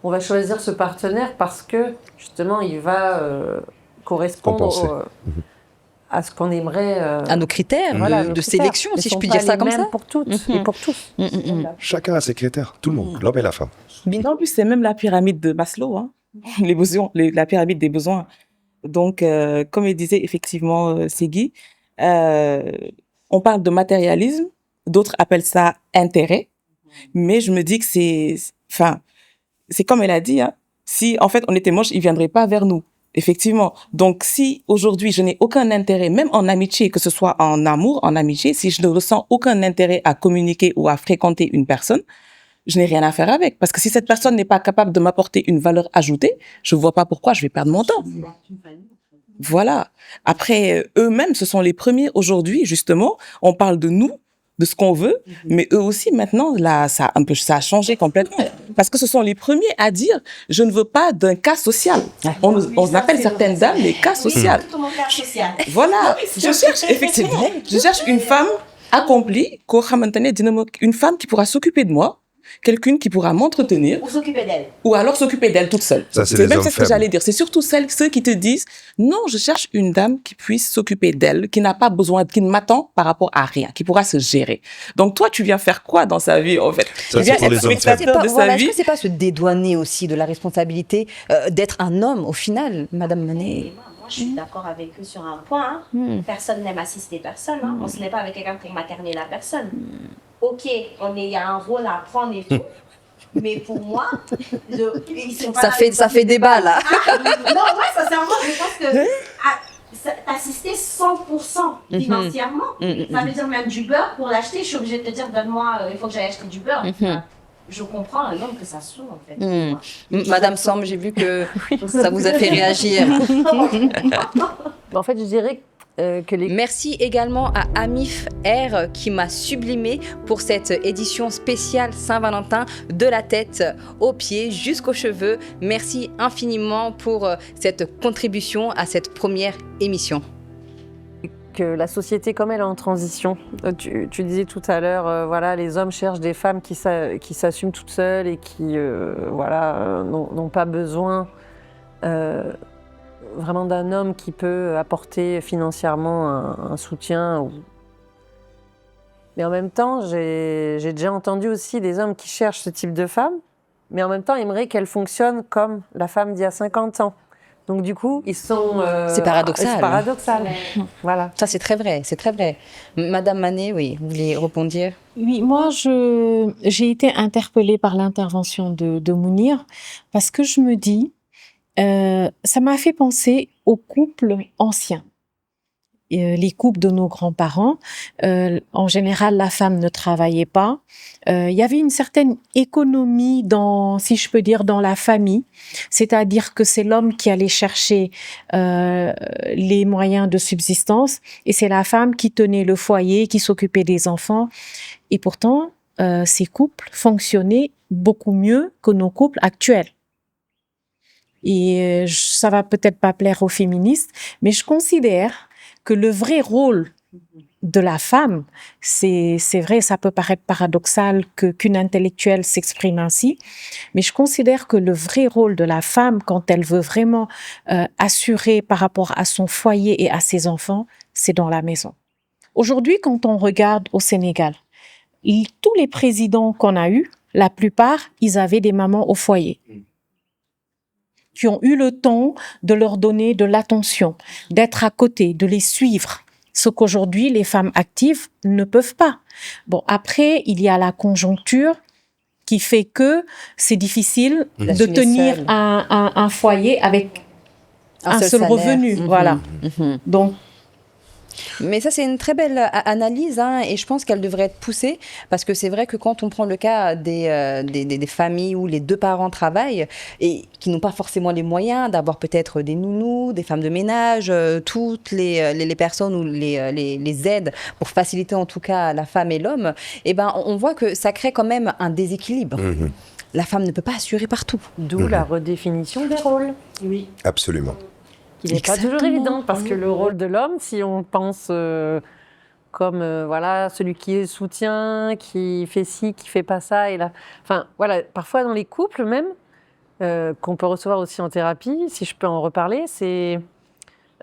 on va choisir ce partenaire parce que justement, il va correspondre à ce qu'on aimerait. À nos critères de sélection, si je puis dire ça comme ça. Pour toutes et pour tous. Chacun a ses critères, tout le monde, l'homme et la femme. En plus, c'est même la pyramide de Maslow, les besoins, la pyramide des besoins. Donc, comme il disait effectivement Ségui, on parle de matérialisme, d'autres appellent ça intérêt, mais je me dis que c'est comme elle a dit, si en fait on était moche, ils viendraient pas vers nous. Effectivement. Donc, si aujourd'hui je n'ai aucun intérêt, même en amitié, que ce soit en amour, en amitié, si je ne ressens aucun intérêt à communiquer ou à fréquenter une personne, je n'ai rien à faire avec. Parce que si cette personne n'est pas capable de m'apporter une valeur ajoutée, je vois pas pourquoi je vais perdre mon temps. Voilà. Après, eux-mêmes, ce sont les premiers aujourd'hui, justement. On parle de nous, de ce qu'on veut, mais eux aussi, maintenant, là, ça a changé complètement. Parce que ce sont les premiers à dire, je ne veux pas d'un cas social. On appelle certaines dames les cas sociaux. Voilà. Je cherche, effectivement, je cherche une femme accomplie, une femme qui pourra s'occuper de moi, quelqu'un qui pourra m'entretenir. Ou s'occuper d'elle. Ou alors s'occuper d'elle toute seule. Ça, c'est C'est les même hommes ça ce que faibles. j'allais dire. C'est surtout ceux qui te disent, non, je cherche une dame qui puisse s'occuper d'elle, qui n'a pas besoin, qui ne m'attend par rapport à rien, qui pourra se gérer. Donc toi, tu viens faire quoi dans sa vie, en fait? Ça, Tu viens c'est pour être les hommes spectateur faibles. de sa Voilà, est-ce vie. que c'est pas se dédouaner aussi de la responsabilité d'être un homme au final, Madame Manet? Moi, je suis d'accord avec eux sur un point. Hein. Personne n'aime assister personne. Hein. On ne se met pas avec quelqu'un pour materner la personne. Ok, il y a un rôle à prendre et tout. Mais pour moi, ils sont pas Ça fait débat là. non, moi, sincèrement, je pense que t'assister 100% financièrement, ça veut dire même du beurre pour l'acheter. Je suis obligée de te dire, donne-moi, il faut que j'aille acheter du beurre. Je comprends un homme que ça saoule en fait. Madame Samb, j'ai vu que ça vous a fait réagir. En fait, je dirais que les... Merci également à Amif R qui m'a sublimé pour cette édition spéciale Saint-Valentin, de la tête aux pieds jusqu'aux cheveux. Merci infiniment pour cette contribution à cette première émission. que la société, comme elle est en transition, tu disais tout à l'heure, voilà, les hommes cherchent des femmes qui s'assument toutes seules et qui n'ont pas besoin vraiment d'un homme qui peut apporter financièrement un soutien. Mais en même temps, j'ai déjà entendu aussi des hommes qui cherchent ce type de femme, mais en même temps aimeraient qu'elle fonctionne comme la femme d'il y a 50 ans. Donc du coup, ils sont... c'est paradoxal. C'est paradoxal. Voilà. Ça, c'est très vrai, c'est très vrai. Madame Manet, oui, vous voulez répondre? Oui, moi, j'ai été interpellée par l'intervention de Mounir parce que je me dis, ça m'a fait penser aux couples anciens. Les couples de nos grands-parents, en général, la femme ne travaillait pas. Il y avait une certaine économie si je peux dire, dans la famille. C'est-à-dire que c'est l'homme qui allait chercher les moyens de subsistance et c'est la femme qui tenait le foyer, qui s'occupait des enfants. Et pourtant, ces couples fonctionnaient beaucoup mieux que nos couples actuels. Et ça va peut-être pas plaire aux féministes, mais je considère que le vrai rôle de la femme, c'est vrai, ça peut paraître paradoxal qu'une intellectuelle s'exprime ainsi, mais je considère que le vrai rôle de la femme, quand elle veut vraiment assurer par rapport à son foyer et à ses enfants, c'est dans la maison. Aujourd'hui, quand on regarde au Sénégal, tous les présidents qu'on a eus, la plupart, ils avaient des mamans au foyer, qui ont eu le temps de leur donner de l'attention, d'être à côté, de les suivre. Ce qu'aujourd'hui, les femmes actives ne peuvent pas. Bon, après, il y a la conjoncture qui fait que c'est difficile de tenir un foyer avec un seul revenu. Voilà. Donc, mais ça, c'est une très belle analyse, hein, et je pense qu'elle devrait être poussée, parce que c'est vrai que quand on prend le cas des familles où les deux parents travaillent et qui n'ont pas forcément les moyens d'avoir peut-être des nounous, des femmes de ménage, toutes les personnes ou les aides pour faciliter en tout cas la femme et l'homme, eh ben, on voit que ça crée quand même un déséquilibre. La femme ne peut pas assurer partout. D'où la redéfinition des rôles. Oui. Absolument. Il n'est pas toujours évident, parce que le rôle de l'homme, si on pense comme voilà, celui qui soutient, qui fait ci, qui fait pas ça, et là, enfin voilà, parfois dans les couples même, qu'on peut recevoir aussi en thérapie, si je peux en reparler, c'est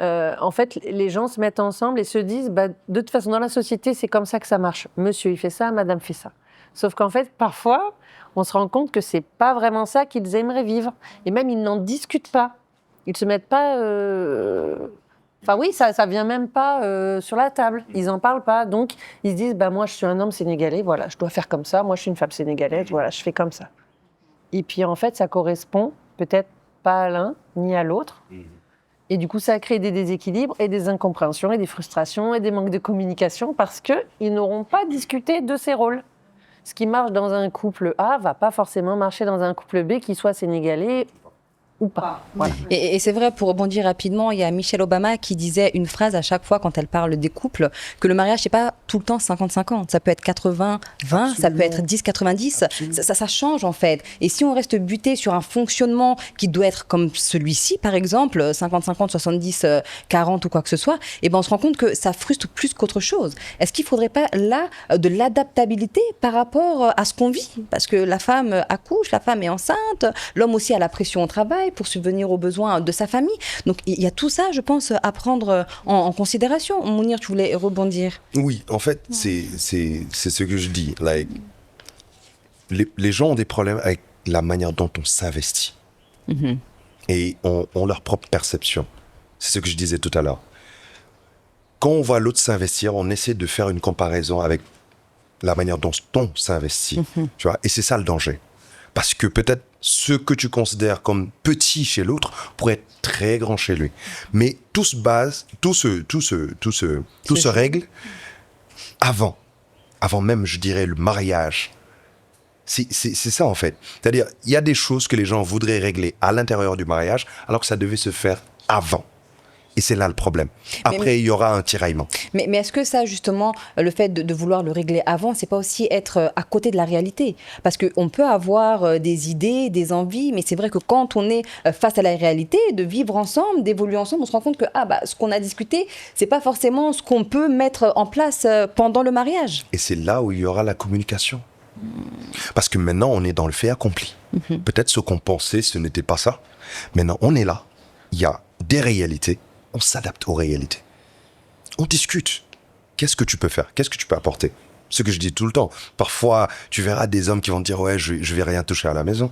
en fait les gens se mettent ensemble et se disent, bah, de toute façon dans la société c'est comme ça que ça marche. Monsieur il fait ça, madame fait ça. Sauf qu'en fait parfois on se rend compte que c'est pas vraiment ça qu'ils aimeraient vivre, et même ils n'en discutent pas. Ils se mettent pas... Enfin oui, ça vient même pas sur la table. Ils n'en parlent pas. Donc, ils se disent, bah, moi, je suis un homme sénégalais, voilà, je dois faire comme ça. Moi, je suis une femme sénégalaise, voilà, je fais comme ça. Et puis, en fait, ça correspond peut-être pas à l'un ni à l'autre. Et du coup, ça crée des déséquilibres et des incompréhensions et des frustrations et des manques de communication parce qu'ils n'auront pas discuté de ces rôles. ce qui marche dans un couple A va pas forcément marcher dans un couple B qui soit sénégalais ou pas. Voilà. Et c'est vrai, pour rebondir rapidement, il y a Michelle Obama qui disait une phrase à chaque fois quand elle parle des couples, que le mariage, c'est pas tout le temps 50-50. Ça peut être 80-20, ça peut être 10-90. Ça change en fait. Et si on reste buté sur un fonctionnement qui doit être comme celui-ci, par exemple, 50-50, 70-40 ou quoi que ce soit, et ben on se rend compte que ça frustre plus qu'autre chose. Est-ce qu'il faudrait pas là de l'adaptabilité par rapport à ce qu'on vit? Parce que la femme accouche, la femme est enceinte, l'homme aussi a la pression au travail pour subvenir aux besoins de sa famille. Donc il y a tout ça, je pense, à prendre en considération. Mounir, tu voulais rebondir? Oui, en fait, c'est ce que je dis. Like, les gens ont des problèmes avec la manière dont on s'investit. Et ont leur propre perception. C'est ce que je disais tout à l'heure. Quand on voit l'autre s'investir, on essaie de faire une comparaison avec la manière dont on s'investit. Tu vois? Et c'est ça le danger. Parce que peut-être ce que tu considères comme petit chez l'autre pourrait être très grand chez lui. Mais tout se base, tout se règle avant même, je dirais, le mariage. C'est ça en fait. C'est-à-dire, il y a des choses que les gens voudraient régler à l'intérieur du mariage, alors que ça devait se faire avant. Et c'est là le problème. Après, il y aura un tiraillement. Mais est-ce que ça, justement, le fait de vouloir le régler avant, c'est pas aussi être à côté de la réalité? Parce qu'on peut avoir des idées, des envies, mais c'est vrai que quand on est face à la réalité, de vivre ensemble, d'évoluer ensemble, on se rend compte que ce qu'on a discuté, c'est pas forcément ce qu'on peut mettre en place pendant le mariage. Et c'est là où il y aura la communication. Parce que maintenant, on est dans le fait accompli. Peut-être ce qu'on pensait, ce n'était pas ça. Maintenant, on est là. Il y a des réalités. On s'adapte aux réalités. On discute. Qu'est-ce que tu peux faire? Qu'est-ce que tu peux apporter? Ce que je dis tout le temps. Parfois, tu verras des hommes qui vont te dire « Ouais, je vais rien toucher à la maison. »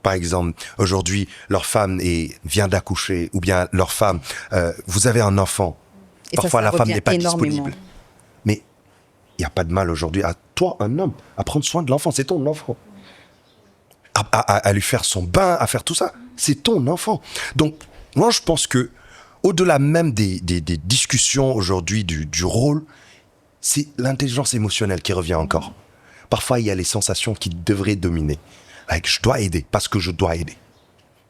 Par exemple, aujourd'hui, leur femme vient d'accoucher, ou bien leur femme, vous avez un enfant. Et parfois, la femme n'est pas énormément. disponible. Mais il n'y a pas de mal aujourd'hui à toi, un homme, à prendre soin de l'enfant. C'est ton enfant. À lui faire son bain, à faire tout ça. C'est ton enfant. Donc, moi, je pense que au-delà même des discussions aujourd'hui du rôle, c'est l'intelligence émotionnelle qui revient encore. Parfois, il y a les sensations qui devraient dominer. Like, je dois aider parce que je dois aider.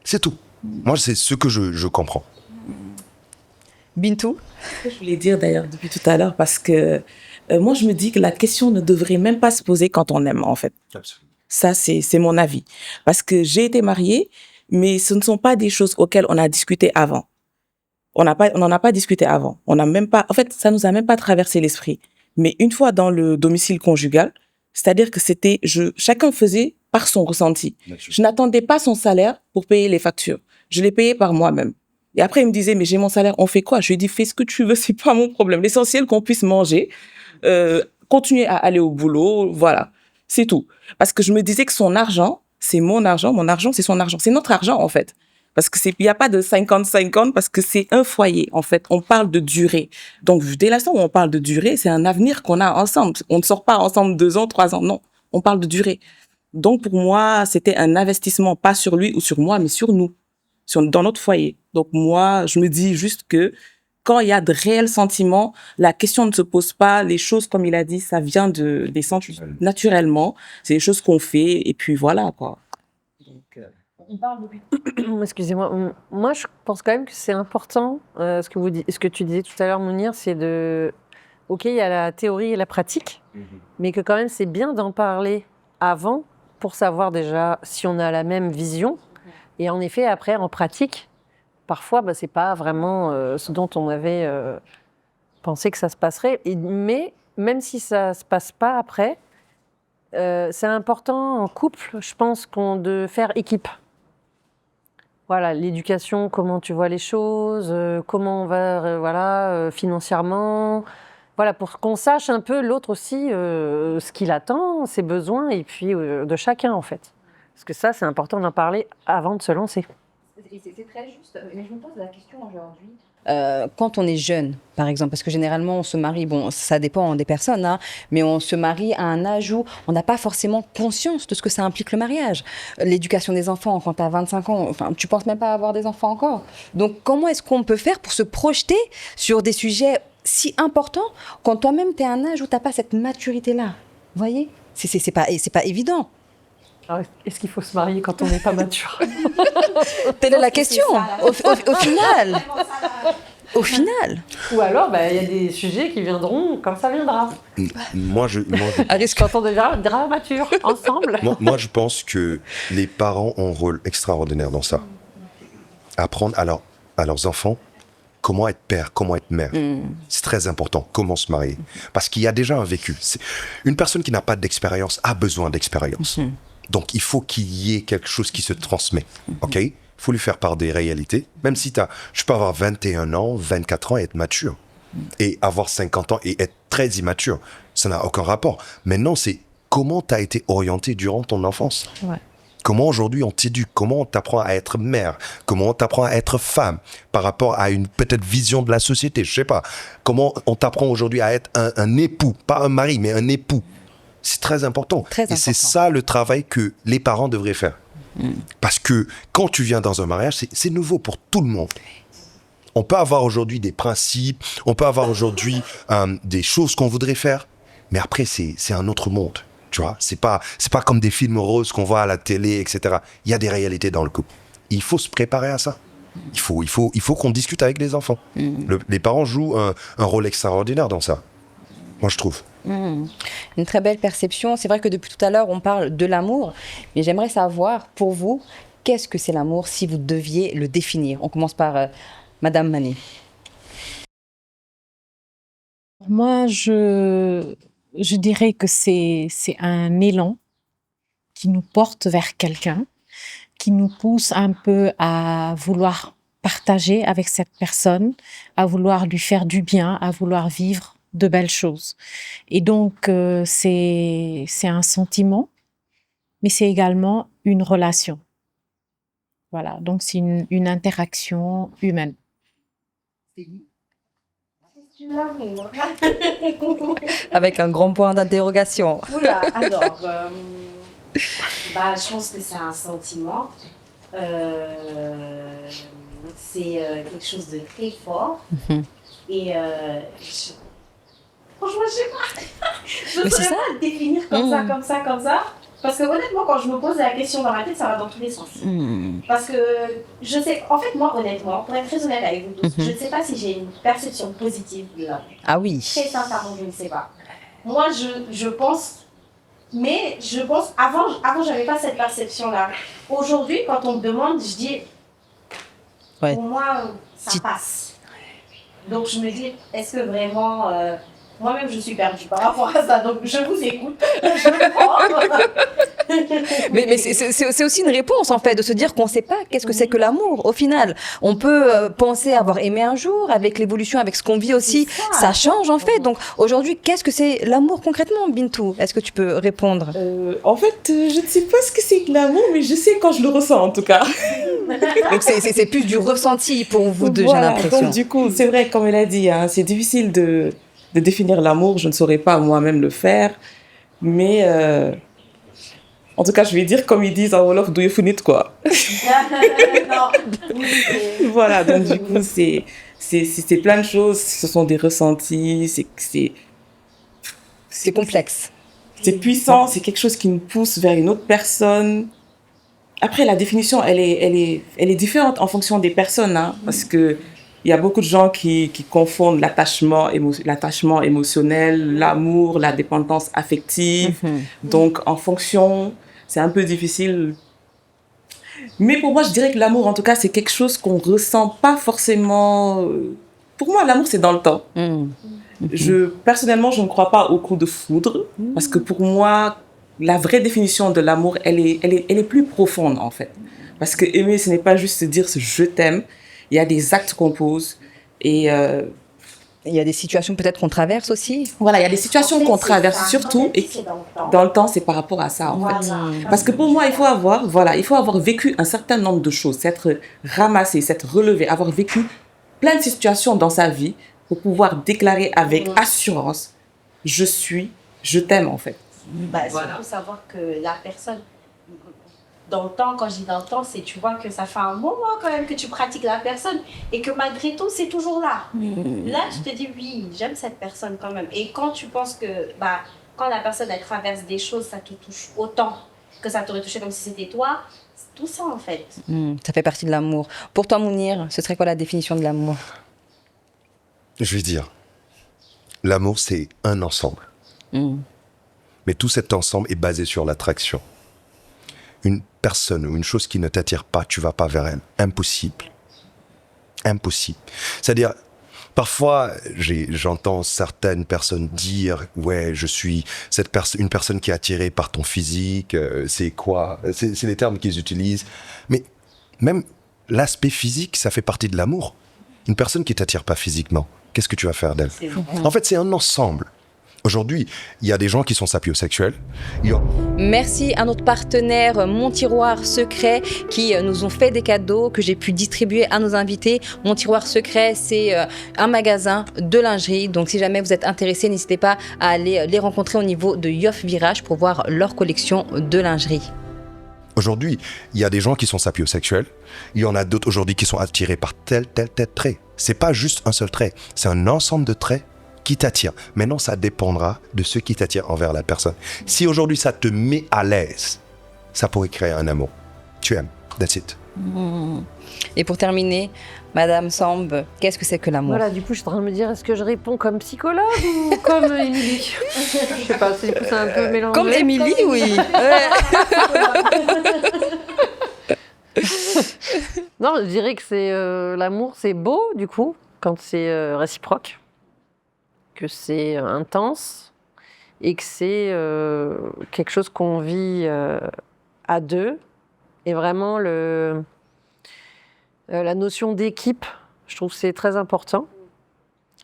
C'est tout. Moi, c'est ce que je comprends. Bintou? Je voulais dire d'ailleurs depuis tout à l'heure parce que moi, je me dis que la question ne devrait même pas se poser quand on aime, en fait. Absolument. Ça, c'est mon avis. Parce que j'ai été mariée, mais ce ne sont pas des choses auxquelles on a discuté avant. On n'en a pas discuté avant. On n'a même pas, en fait, ça nous a même pas traversé l'esprit. Mais une fois dans le domicile conjugal, c'est-à-dire que chacun faisait par son ressenti. Je n'attendais pas son salaire pour payer les factures. Je les payais par moi-même. Et après, il me disait, mais j'ai mon salaire, on fait quoi? Je lui ai dit, fais ce que tu veux, c'est pas mon problème. L'essentiel, qu'on puisse manger, continuer à aller au boulot, voilà. C'est tout. Parce que je me disais que son argent, c'est mon argent, c'est son argent. C'est notre argent, en fait. Parce que il n'y a pas de 50-50 parce que c'est un foyer, en fait. On parle de durée. Donc, dès l'instant où on parle de durée, c'est un avenir qu'on a ensemble. On ne sort pas ensemble 2 ans, 3 ans. Non. On parle de durée. Donc, pour moi, c'était un investissement, pas sur lui ou sur moi, mais sur nous. Dans notre foyer. Donc, moi, je me dis juste que quand il y a de réels sentiments, la question ne se pose pas. Les choses, comme il a dit, ça vient des sentiments naturellement. C'est des choses qu'on fait et puis voilà, quoi. On parle de... Excusez-moi. Moi, je pense quand même que c'est important, ce que tu disais tout à l'heure, Mounir, c'est de... OK, il y a la théorie et la pratique, mais que quand même, c'est bien d'en parler avant pour savoir déjà si on a la même vision. Et en effet, après, en pratique, parfois, c'est pas vraiment ce dont on avait pensé que ça se passerait. Mais même si ça se passe pas après, c'est important en couple, je pense, de faire équipe. Voilà, l'éducation, comment tu vois les choses, comment on va, financièrement. Voilà, pour qu'on sache un peu l'autre aussi, ce qu'il attend, ses besoins, et puis de chacun, en fait. Parce que ça, c'est important d'en parler avant de se lancer. C'est très juste, mais je me pose la question aujourd'hui. Quand on est jeune, par exemple, parce que généralement on se marie, bon, ça dépend des personnes, hein, mais on se marie à un âge où on n'a pas forcément conscience de ce que ça implique le mariage. L'éducation des enfants, quand tu as 25 ans, enfin, tu penses même pas avoir des enfants encore. Donc, comment est-ce qu'on peut faire pour se projeter sur des sujets si importants quand toi-même tu es à un âge où tu n'as pas cette maturité-là? Vous voyez? C'est pas évident. Alors, est-ce qu'il faut se marier quand on n'est pas mature? Telle est la question. Au final. Ou alors, il y a des sujets qui viendront quand ça viendra. À risque. Quand on deviendra mature, ensemble. Moi, je pense que les parents ont un rôle extraordinaire dans ça. Apprendre à leurs enfants comment être père, comment être mère. C'est très important, comment se marier. Parce qu'il y a déjà un vécu. Une personne qui n'a pas d'expérience a besoin d'expérience. Donc, il faut qu'il y ait quelque chose qui se transmet. OK? Il faut lui faire part des réalités. Même si je peux avoir 21 ans, 24 ans et être mature. Et avoir 50 ans et être très immature. Ça n'a aucun rapport. Maintenant, c'est comment tu as été orienté durant ton enfance. Ouais. Comment aujourd'hui on t'éduque, comment on t'apprend à être mère, comment on t'apprend à être femme par rapport à une peut-être vision de la société, je sais pas. Comment on t'apprend aujourd'hui à être un époux, pas un mari, mais un époux. C'est très important. Et c'est ça le travail que les parents devraient faire. Parce que quand tu viens dans un mariage, c'est nouveau pour tout le monde. On peut avoir aujourd'hui des principes, on peut avoir aujourd'hui des choses qu'on voudrait faire, mais après c'est un autre monde. Tu vois, c'est pas comme des films roses qu'on voit à la télé, etc. Il y a des réalités dans le couple. Il faut se préparer à ça. Il faut qu'on discute avec les enfants. Les parents jouent un rôle extraordinaire dans ça. Moi, je trouve. Une très belle perception. C'est vrai que depuis tout à l'heure, on parle de l'amour. Mais j'aimerais savoir, pour vous, qu'est-ce que c'est l'amour si vous deviez le définir? On commence par Madame Mané. Moi, je dirais que c'est un élan qui nous porte vers quelqu'un, qui nous pousse un peu à vouloir partager avec cette personne, à vouloir lui faire du bien, à vouloir vivre de belles choses. Et donc, c'est un sentiment, mais c'est également une relation. Voilà, donc c'est une interaction humaine. Avec un grand point d'interrogation. Oula, alors, je pense que c'est un sentiment. C'est quelque chose de très fort. Et franchement, je sais pas. Je ne saurais pas le définir comme ça. Parce que honnêtement, quand je me pose la question dans ma tête, ça va dans tous les sens. Parce que je sais, en fait, moi, honnêtement, pour être très honnête avec vous tous, je ne sais pas si j'ai une perception positive de l'amour. Ah oui. Très sincèrement, je ne sais pas. Moi, je pense, mais je pense, avant, j'avais pas cette perception-là. Aujourd'hui, quand on me demande, je dis, pour moi, ça passe. Donc, je me dis, est-ce que vraiment... moi-même, je suis perdue par rapport à ça, donc je vous écoute, je prends. Mais c'est aussi une réponse, en fait, de se dire qu'on ne sait pas qu'est-ce que c'est que l'amour, au final. On peut penser avoir aimé un jour, avec l'évolution, avec ce qu'on vit aussi, ça change, en fait. Donc, aujourd'hui, qu'est-ce que c'est l'amour concrètement, Bintou? Est-ce que tu peux répondre? En fait, je ne sais pas ce que c'est que l'amour, mais je sais quand je le ressens, en tout cas. Donc, c'est plus du ressenti pour vous deux, j'ai l'impression. Donc, du coup, c'est vrai, comme elle a dit, hein, c'est difficile de définir l'amour, je ne saurais pas moi-même le faire, mais en tout cas, je vais dire comme ils disent en Wolof, do you feel it, quoi. Voilà, donc du coup, c'est plein de choses, ce sont des ressentis, c'est complexe. C'est puissant, c'est quelque chose qui nous pousse vers une autre personne. Après, la définition, elle est différente en fonction des personnes, hein, parce que il y a beaucoup de gens qui confondent l'attachement émotionnel, l'amour, la dépendance affective. Donc, en fonction, c'est un peu difficile. Mais pour moi, je dirais que l'amour, en tout cas, c'est quelque chose qu'on ressent pas forcément... Pour moi, l'amour, c'est dans le temps. Personnellement, je ne crois pas au coup de foudre. Parce que pour moi, la vraie définition de l'amour, elle est plus profonde, en fait. Parce que aimer, ce n'est pas juste se dire « je t'aime ». Il y a des actes qu'on pose et... il y a des situations peut-être qu'on traverse aussi. Voilà, il y a des situations qu'on traverse surtout et dans le temps, c'est par rapport à ça en fait. Parce que pour moi, il faut avoir vécu un certain nombre de choses, s'être ramassé, s'être relevé, avoir vécu plein de situations dans sa vie pour pouvoir déclarer avec assurance « je t'aime » en fait. Il faut savoir que la personne... Dans le temps, quand je dis dans le temps, c'est tu vois que ça fait un moment quand même que tu pratiques la personne et que malgré tout, c'est toujours là. Là, tu te dis oui, j'aime cette personne quand même. Et quand tu penses que, quand la personne elle traverse des choses, ça te touche autant que ça t'aurait touché comme si c'était toi. C'est tout ça en fait. Ça fait partie de l'amour. Pour toi, Mounir, ce serait quoi la définition de l'amour? Je vais dire, l'amour, c'est un ensemble. Mais tout cet ensemble est basé sur l'attraction. Une personne ou une chose qui ne t'attire pas, tu vas pas vers elle. Impossible. Impossible. C'est-à-dire, parfois, j'entends certaines personnes dire « Ouais, je suis une personne qui est attirée par ton physique. » C'est quoi? C'est les termes qu'ils utilisent. Mais même l'aspect physique, ça fait partie de l'amour. Une personne qui t'attire pas physiquement, qu'est-ce que tu vas faire d'elle? En fait, c'est un ensemble. Aujourd'hui, il y a des gens qui sont sapiosexuels. Merci à notre partenaire Mon Tiroir Secret qui nous ont fait des cadeaux que j'ai pu distribuer à nos invités. Mon Tiroir Secret, c'est un magasin de lingerie. Donc si jamais vous êtes intéressés, n'hésitez pas à aller les rencontrer au niveau de Yoff Virage pour voir leur collection de lingerie. Aujourd'hui, il y a des gens qui sont sapiosexuels. Il y en a d'autres aujourd'hui qui sont attirés par tel trait. C'est pas juste un seul trait. C'est un ensemble de traits qui t'attire. Maintenant, ça dépendra de ce qui t'attire envers la personne. Si aujourd'hui, ça te met à l'aise, ça pourrait créer un amour. Tu aimes. That's it. Et pour terminer, Madame Samb, qu'est-ce que c'est que l'amour? Voilà, du coup, je suis en train de me dire, est-ce que je réponds comme psychologue ou comme Émilie? Je sais pas, du coup, c'est un peu mélangé. Comme Émilie, oui. Non, je dirais que c'est l'amour, c'est beau, du coup, quand c'est réciproque, que c'est intense et que c'est quelque chose qu'on vit à deux. Et vraiment, la notion d'équipe, je trouve que c'est très important.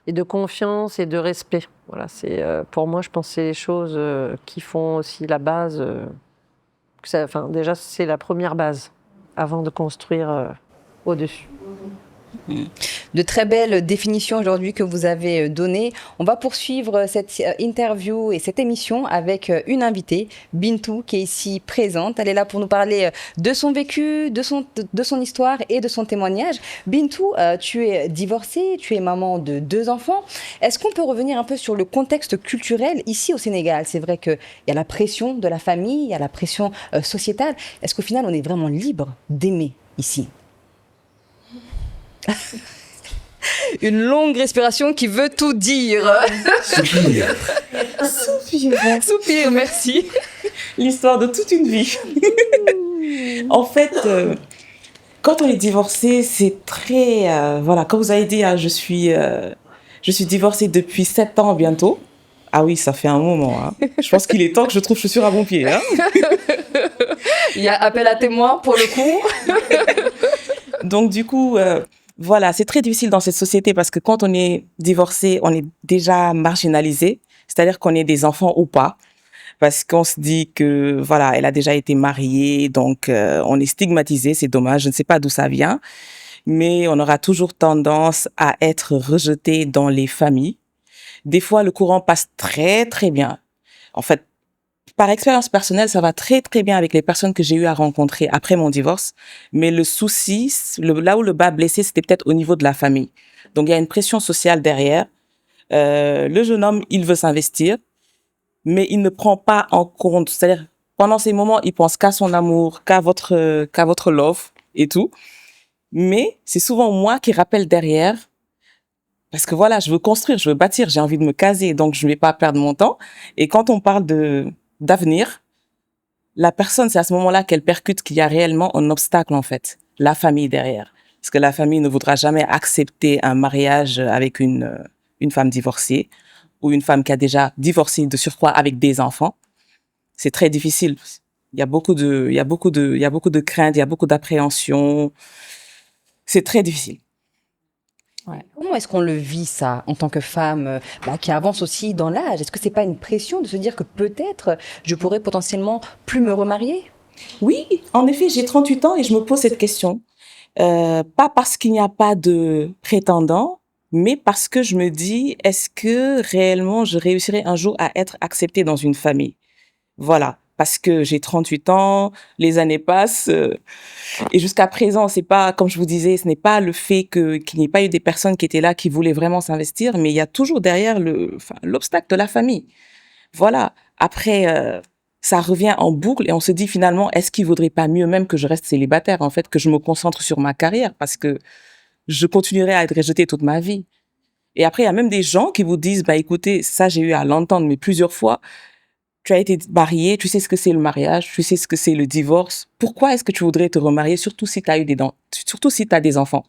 Et de confiance et de respect. Voilà, c'est pour moi, je pense que c'est les choses qui font aussi la base. Déjà, c'est la première base avant de construire au-dessus. De très belles définitions aujourd'hui que vous avez données. On va poursuivre cette interview et cette émission avec une invitée, Bintou, qui est ici présente. Elle est là pour nous parler de son vécu, de son histoire et de son témoignage. Bintou, tu es divorcée, tu es maman de 2 enfants. Est-ce qu'on peut revenir un peu sur le contexte culturel ici au Sénégal? C'est vrai qu'il y a la pression de la famille, il y a la pression sociétale. Est-ce qu'au final, on est vraiment libre d'aimer ici? Une longue respiration qui veut tout dire. Soupir. Soupir, merci. L'histoire de toute une vie. En fait, quand on est divorcé, c'est très... voilà, comme vous avez dit, je suis divorcée depuis 7 ans bientôt. Ah oui, ça fait un moment. Hein. Je pense qu'il est temps que je trouve chaussures à bon pied. Hein. Il y a appel à témoins pour le coup. Donc du coup... voilà, c'est très difficile dans cette société parce que quand on est divorcé, on est déjà marginalisé, c'est-à-dire qu'on est des enfants ou pas, parce qu'on se dit que voilà, elle a déjà été mariée, donc on est stigmatisé, c'est dommage, je ne sais pas d'où ça vient, mais on aura toujours tendance à être rejeté dans les familles. Des fois, le courant passe très très bien. En fait, par expérience personnelle, ça va très très bien avec les personnes que j'ai eu à rencontrer après mon divorce. Mais le souci, là où le bas blessé, c'était peut-être au niveau de la famille. Donc il y a une pression sociale derrière. Le jeune homme, il veut s'investir, mais il ne prend pas en compte. C'est-à-dire, pendant ces moments, il pense qu'à son amour, qu'à votre love et tout. Mais c'est souvent moi qui rappelle derrière. Parce que voilà, je veux construire, je veux bâtir, j'ai envie de me caser, donc je ne vais pas perdre mon temps. Et quand on parle d'avenir, la personne, c'est à ce moment-là qu'elle percute qu'il y a réellement un obstacle, en fait. La famille derrière. Parce que la famille ne voudra jamais accepter un mariage avec une femme divorcée ou une femme qui a déjà divorcé de surcroît avec des enfants. C'est très difficile. Il y a beaucoup de craintes, il y a beaucoup d'appréhension. C'est très difficile. Ouais. Comment est-ce qu'on le vit, ça, en tant que femme qui avance aussi dans l'âge? Est-ce que c'est pas une pression de se dire que peut-être je pourrais potentiellement plus me remarier? Oui, en effet, j'ai 38 ans et je me pose cette question. Pas parce qu'il n'y a pas de prétendant, mais parce que je me dis, est-ce que réellement je réussirai un jour à être acceptée dans une famille? Voilà. Parce que j'ai 38 ans, les années passent, et jusqu'à présent, c'est pas, comme je vous disais, ce n'est pas le fait qu'il n'y ait pas eu des personnes qui étaient là, qui voulaient vraiment s'investir, mais il y a toujours derrière l'obstacle de la famille. Voilà. après, ça revient en boucle et on se dit finalement, est-ce qu'il vaudrait pas mieux même que je reste célibataire, en fait, que je me concentre sur ma carrière parce que je continuerai à être rejetée toute ma vie. Et après, il y a même des gens qui vous disent, bah écoutez, ça j'ai eu à l'entendre, mais plusieurs fois, tu as été marié, tu sais ce que c'est le mariage, tu sais ce que c'est le divorce. Pourquoi est-ce que tu voudrais te remarier, surtout si tu as surtout si tu as des enfants?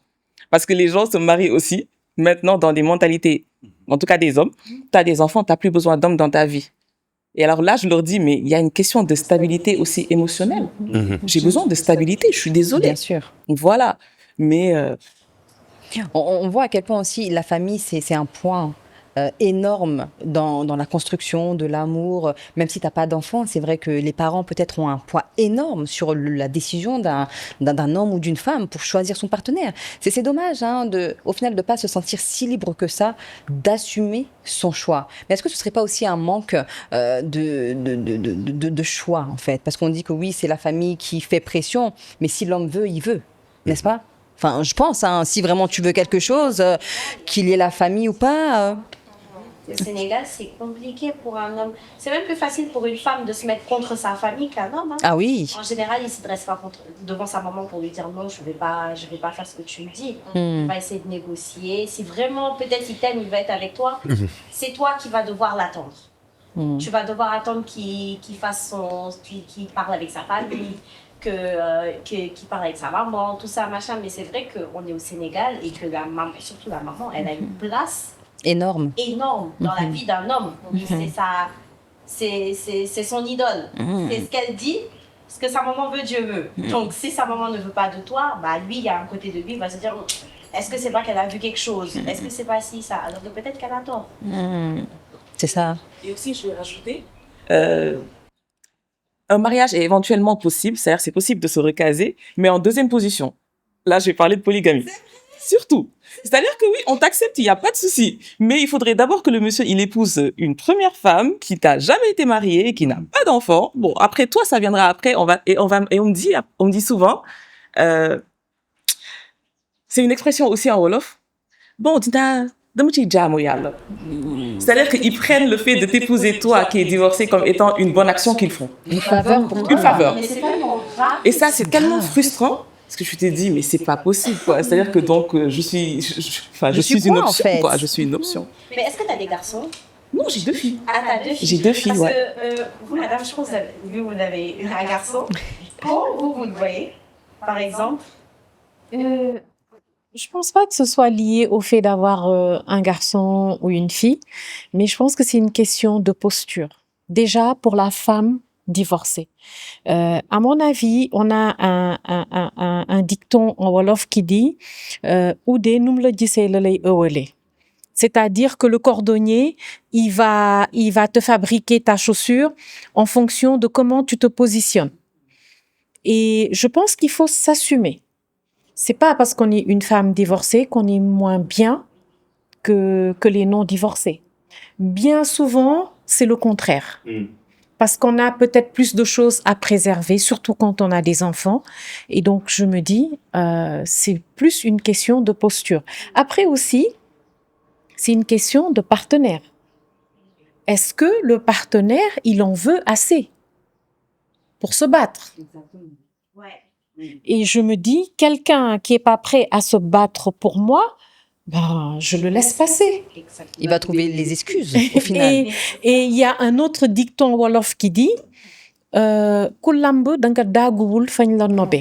Parce que les gens se marient aussi, maintenant, dans des mentalités, en tout cas des hommes. Tu as des enfants, tu n'as plus besoin d'hommes dans ta vie. Et alors là, je leur dis, mais il y a une question de stabilité aussi émotionnelle. J'ai besoin de stabilité, je suis désolée. Bien sûr. Voilà. Mais On voit à quel point aussi la famille, c'est un point énorme dans la construction de l'amour. Même si tu n'as pas d'enfant, c'est vrai que les parents peut-être ont un poids énorme sur la décision d'un homme ou d'une femme pour choisir son partenaire. C'est dommage, hein, au final, de ne pas se sentir si libre que ça, d'assumer son choix. Mais est-ce que ce ne serait pas aussi un manque de choix, en fait? Parce qu'on dit que oui, c'est la famille qui fait pression, mais si l'homme veut, il veut, n'est-ce pas? Enfin, je pense, hein, si vraiment tu veux quelque chose, qu'il y ait la famille ou pas. Au Sénégal, c'est compliqué pour un homme. C'est même plus facile pour une femme de se mettre contre sa famille qu'un homme. Hein. Ah oui. En général, il ne se dresse pas devant sa maman pour lui dire non, je vais pas faire ce que tu me dis. Il va essayer de négocier. Si vraiment, peut-être, il t'aime, il va être avec toi. C'est toi qui vas devoir l'attendre. Tu vas devoir attendre qu'il parle avec sa famille. Qui parle avec sa maman, tout ça, machin. Mais c'est vrai qu'on est au Sénégal et que la maman, surtout la maman, elle a une place énorme dans la vie d'un homme. Donc, c'est son idole. C'est ce qu'elle dit, ce que sa maman veut, Dieu veut. Donc, si sa maman ne veut pas de toi, bah lui, il y a un côté de lui, il va se dire, est-ce que c'est pas qu'elle a vu quelque chose? Est-ce que c'est pas si ça? Alors que peut-être qu'elle a tort. C'est ça. Et aussi, je vais rajouter, un mariage est éventuellement possible, c'est-à-dire c'est possible de se recaser, mais en deuxième position. Là, je vais parler de polygamie. Surtout. C'est-à-dire que oui, on t'accepte, il n'y a pas de souci. Mais il faudrait d'abord que le monsieur, il épouse une première femme qui t'a jamais été mariée, qui n'a pas d'enfant. Bon, après, toi, ça viendra après. On me dit souvent, c'est une expression aussi en Wolof. Bon, c'est-à-dire qu'ils prennent le fait de t'épouser, toi, qui es divorcé, comme étant une bonne action qu'ils font. Une faveur pour toi. Une faveur. Mais c'est tellement grave. Et ça, c'est tellement frustrant. Parce que je t'ai dit, mais c'est pas possible, quoi. C'est-à-dire que donc, je suis une option, en fait. quoi. Je suis une option. Mais est-ce que tu as des garçons? Non, j'ai 2 filles. Ah, t'as 2 filles? J'ai 2 filles, Parce ouais. que vous, madame, je pense que vous avez un garçon. Comment vous le voyez, par exemple? Je pense pas que ce soit lié au fait d'avoir un garçon ou une fille, mais je pense que c'est une question de posture. Déjà, pour la femme divorcée. À mon avis, on a un dicton en Wolof qui dit Oude num la gisee la lay ëwale. C'est-à-dire que le cordonnier, il va te fabriquer ta chaussure en fonction de comment tu te positionnes. Et je pense qu'il faut s'assumer. C'est pas parce qu'on est une femme divorcée qu'on est moins bien que les non-divorcés. Bien souvent, c'est le contraire. Parce qu'on a peut-être plus de choses à préserver, surtout quand on a des enfants. Et donc, je me dis, c'est plus une question de posture. Après aussi, c'est une question de partenaire. Est-ce que le partenaire, il en veut assez pour se battre? Ouais. Et je me dis, quelqu'un qui est pas prêt à se battre pour moi, ben, je le laisse passer. Il va trouver les excuses, au final. Et il y a un autre dicton Wolof qui dit, ku lamb danga daaguwul fañ la nobe.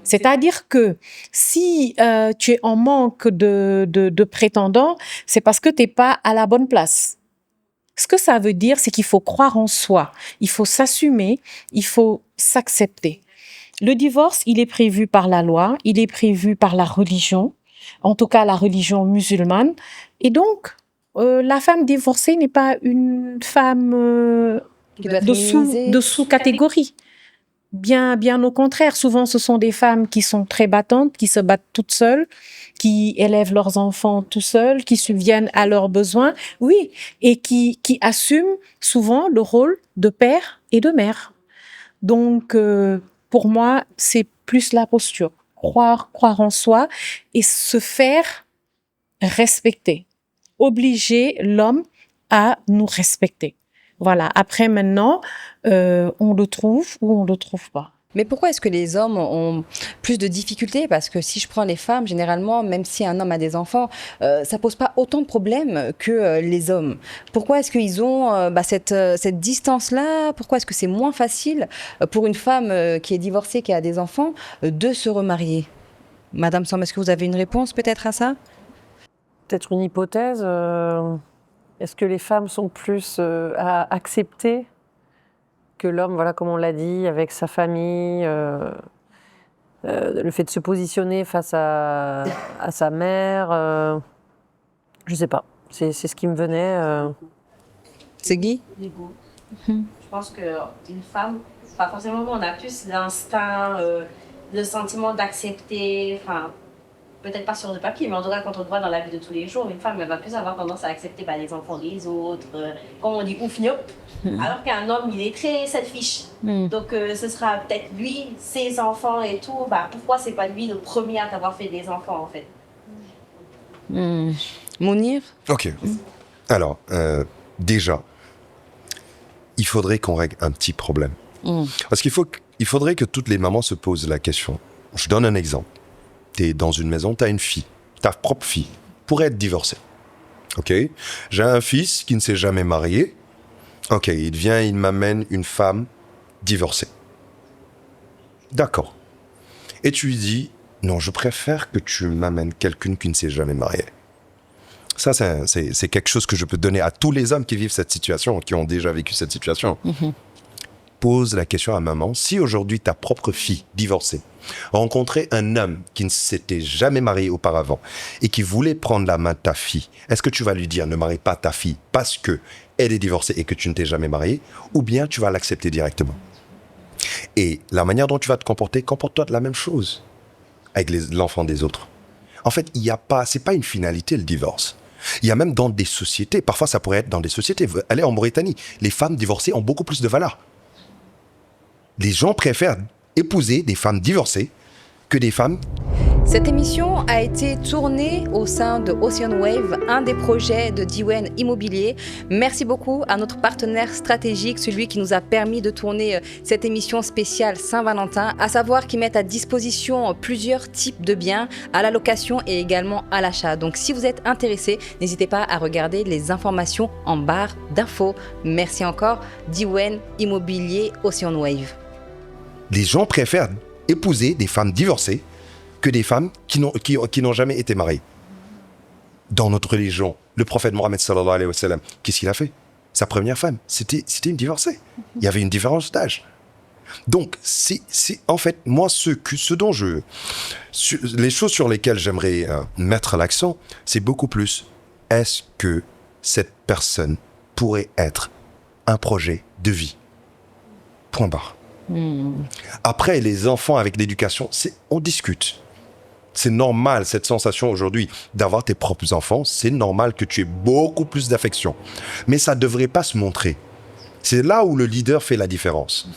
C'est-à-dire que si tu es en manque de prétendants, c'est parce que tu n'es pas à la bonne place. Ce que ça veut dire, c'est qu'il faut croire en soi, il faut s'assumer, il faut s'accepter. Le divorce, il est prévu par la loi, il est prévu par la religion, en tout cas la religion musulmane. Et donc, la femme divorcée n'est pas une femme de sous-catégorie. Bien au contraire, souvent ce sont des femmes qui sont très battantes, qui se battent toutes seules, qui élèvent leurs enfants tout seuls, qui subviennent à leurs besoins, oui, et qui assument souvent le rôle de père et de mère. Donc, pour moi, c'est plus la posture. Croire en soi et se faire respecter. Obliger l'homme à nous respecter. Voilà. Après, maintenant, on le trouve ou on le trouve pas. Mais pourquoi est-ce que les hommes ont plus de difficultés? Parce que si je prends les femmes, généralement, même si un homme a des enfants, ça pose pas autant de problèmes que les hommes. Pourquoi est-ce qu'ils ont cette distance-là? Pourquoi est-ce que c'est moins facile pour une femme qui est divorcée, qui a des enfants, de se remarier? Madame Sam, est-ce que vous avez une réponse peut-être à ça? Peut-être une hypothèse. Est-ce que les femmes sont plus à accepter que l'homme, voilà, comme on l'a dit, avec sa famille, le fait de se positionner face à sa mère, je sais pas. C'est ce qui me venait. C'est Guy? L'ego. Je pense qu'une femme, pas forcément, on a plus l'instinct, le sentiment d'accepter, enfin, peut-être pas sur le papier, mais en tout cas, quand on le voit dans la vie de tous les jours, une femme, elle va plus avoir tendance à accepter les enfants des autres, comme on dit, ouf, niop. Alors qu'un homme, il est très selfish. Donc, ce sera peut-être lui, ses enfants et tout. Pourquoi c'est pas lui le premier à t'avoir fait des enfants, en fait? Mounir? Ok. Alors, déjà, il faudrait qu'on règle un petit problème. Parce qu'il faudrait que toutes les mamans se posent la question. Je donne un exemple. Tu es dans une maison, tu as une fille, ta propre fille, pourrait être divorcée. Ok? J'ai un fils qui ne s'est jamais marié. Ok, il m'amène une femme divorcée. D'accord. Et tu lui dis, non, je préfère que tu m'amènes quelqu'un qui ne s'est jamais marié. Ça, c'est quelque chose que je peux donner à tous les hommes qui vivent cette situation, qui ont déjà vécu cette situation. Pose la question à maman, si aujourd'hui ta propre fille divorcée rencontrait un homme qui ne s'était jamais marié auparavant et qui voulait prendre la main de ta fille, est-ce que tu vas lui dire ne marie pas ta fille parce que elle est divorcée et que tu ne t'es jamais marié, ou bien tu vas l'accepter directement? Et la manière dont tu vas te comporter, comporte-toi de la même chose avec l'enfant des autres. En fait, c'est pas une finalité le divorce. Il y a même dans des sociétés, parfois ça pourrait être dans des sociétés. Allez en Mauritanie, les femmes divorcées ont beaucoup plus de valeur. Les gens préfèrent épouser des femmes divorcées que des femmes. Cette émission a été tournée au sein de Ocean Wave, un des projets de Diwen Immobilier. Merci beaucoup à notre partenaire stratégique, celui qui nous a permis de tourner cette émission spéciale Saint-Valentin, à savoir qu'ils mettent à disposition plusieurs types de biens à la location et également à l'achat. Donc si vous êtes intéressé, n'hésitez pas à regarder les informations en barre d'infos. Merci encore, Diwen Immobilier Ocean Wave. Les gens préfèrent épouser des femmes divorcées que des femmes qui n'ont jamais été mariées. Dans notre religion, le prophète Mohammed sallallahu alayhi wa sallam, qu'est-ce qu'il a fait? Sa première femme, c'était une divorcée. Il y avait une différence d'âge. Donc, c'est en fait, moi, les choses sur lesquelles j'aimerais mettre l'accent, c'est beaucoup plus, est-ce que cette personne pourrait être un projet de vie? Point barre. Après, les enfants avec l'éducation, on discute. C'est normal, cette sensation aujourd'hui d'avoir tes propres enfants, c'est normal que tu aies beaucoup plus d'affection. Mais ça ne devrait pas se montrer. C'est là où le leader fait la différence.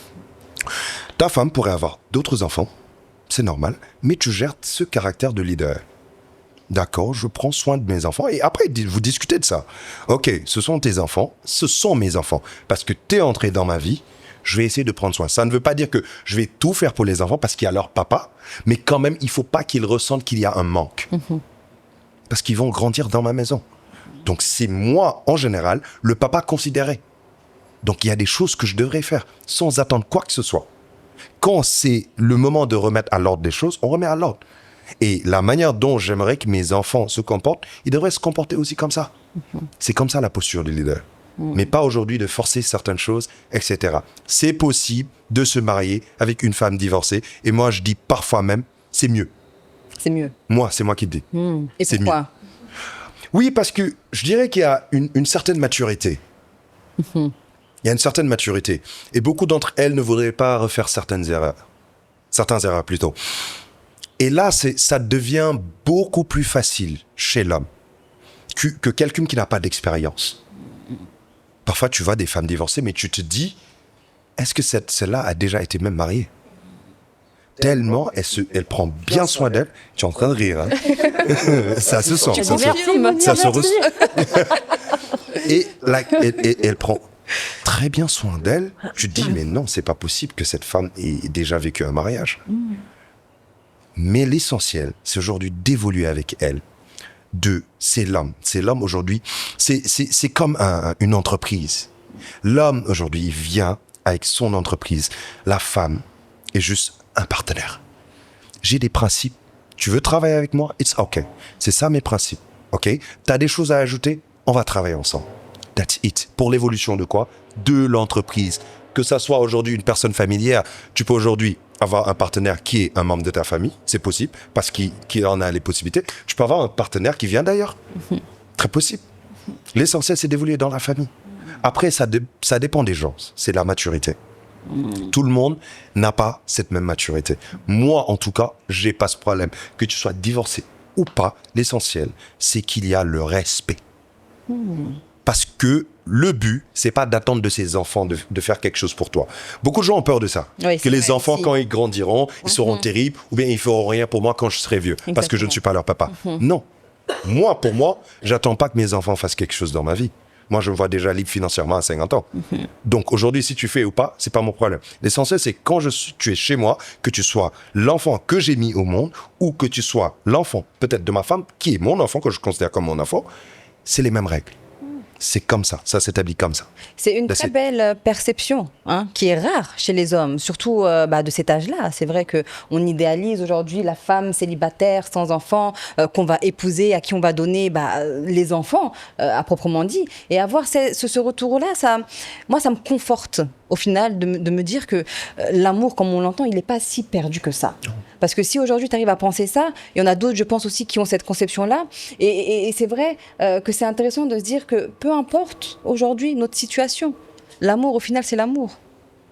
Ta femme pourrait avoir d'autres enfants, c'est normal, mais tu gères ce caractère de leader. D'accord, je prends soin de mes enfants. Et après, vous discutez de ça. Ok, ce sont tes enfants, ce sont mes enfants. Parce que tu es entré dans ma vie, je vais essayer de prendre soin. Ça ne veut pas dire que je vais tout faire pour les enfants parce qu'il y a leur papa, mais quand même, il ne faut pas qu'ils ressentent qu'il y a un manque. Parce qu'ils vont grandir dans ma maison. Donc, c'est moi, en général, le papa considéré. Donc, il y a des choses que je devrais faire sans attendre quoi que ce soit. Quand c'est le moment de remettre à l'ordre des choses, on remet à l'ordre. Et la manière dont j'aimerais que mes enfants se comportent, ils devraient se comporter aussi comme ça. C'est comme ça la posture du leader. Mais pas aujourd'hui de forcer certaines choses, etc. C'est possible de se marier avec une femme divorcée. Et moi, je dis parfois même, c'est mieux. C'est mieux. Moi, c'est moi qui le dis. Et c'est pourquoi? mieux. Oui, parce que je dirais qu'il y a une certaine maturité. Il y a une certaine maturité. Et beaucoup d'entre elles ne voudraient pas refaire certaines erreurs. Certaines erreurs, plutôt. Et là, ça devient beaucoup plus facile chez l'homme que quelqu'un qui n'a pas d'expérience. Parfois, tu vois des femmes divorcées, mais tu te dis, est-ce que celle-là a déjà été même mariée? Tellement, elle prend bien soin d'elle. Tu es en train de rire, hein? Ça se sent. Ça se ressent. Et elle prend très bien soin d'elle, tu te dis, mais non, c'est pas possible que cette femme ait déjà vécu un mariage. Mais l'essentiel, c'est aujourd'hui d'évoluer avec elle. C'est l'homme. C'est l'homme aujourd'hui. C'est comme une entreprise. L'homme aujourd'hui, il vient avec son entreprise. La femme est juste un partenaire. J'ai des principes. Tu veux travailler avec moi? It's okay. C'est ça mes principes. Ok? T'as des choses à ajouter? On va travailler ensemble. That's it. Pour l'évolution de quoi? De l'entreprise. Que ça soit aujourd'hui une personne familière, tu peux aujourd'hui avoir un partenaire qui est un membre de ta famille, c'est possible, parce qu'il en a les possibilités. Tu peux avoir un partenaire qui vient d'ailleurs. Très possible. L'essentiel, c'est d'évoluer dans la famille. Après, ça dépend des gens. C'est la maturité. Tout le monde n'a pas cette même maturité. Moi, en tout cas, j'ai pas ce problème. Que tu sois divorcé ou pas, l'essentiel, c'est qu'il y a le respect. Parce que le but, c'est pas d'attendre de ses enfants de faire quelque chose pour toi. Beaucoup de gens ont peur de ça. Oui, que les enfants, aussi. quand ils grandiront, ils seront terribles, ou bien ils feront rien pour moi quand je serai vieux, parce que je ne suis pas leur papa. Non. Pour moi, j'attends pas que mes enfants fassent quelque chose dans ma vie. Moi, je me vois déjà libre financièrement à 50 ans. Donc aujourd'hui, si tu fais ou pas, c'est pas mon problème. L'essentiel, c'est quand tu es chez moi, que tu sois l'enfant que j'ai mis au monde, ou que tu sois l'enfant, peut-être de ma femme, qui est mon enfant, que je considère comme mon enfant, c'est les mêmes règles. C'est comme ça s'établit comme ça. C'est une très belle perception qui est rare chez les hommes, surtout de cet âge-là. C'est vrai qu'on idéalise aujourd'hui la femme célibataire, sans enfants, qu'on va épouser, à qui on va donner les enfants, à proprement dit. Et avoir ce retour-là, moi, ça me conforte au final de me dire que l'amour, comme on l'entend, il n'est pas si perdu que ça. Parce que si aujourd'hui tu arrives à penser ça, il y en a d'autres, je pense aussi, qui ont cette conception-là. Et c'est vrai que c'est intéressant de se dire que peu importe aujourd'hui notre situation, l'amour, au final, c'est l'amour.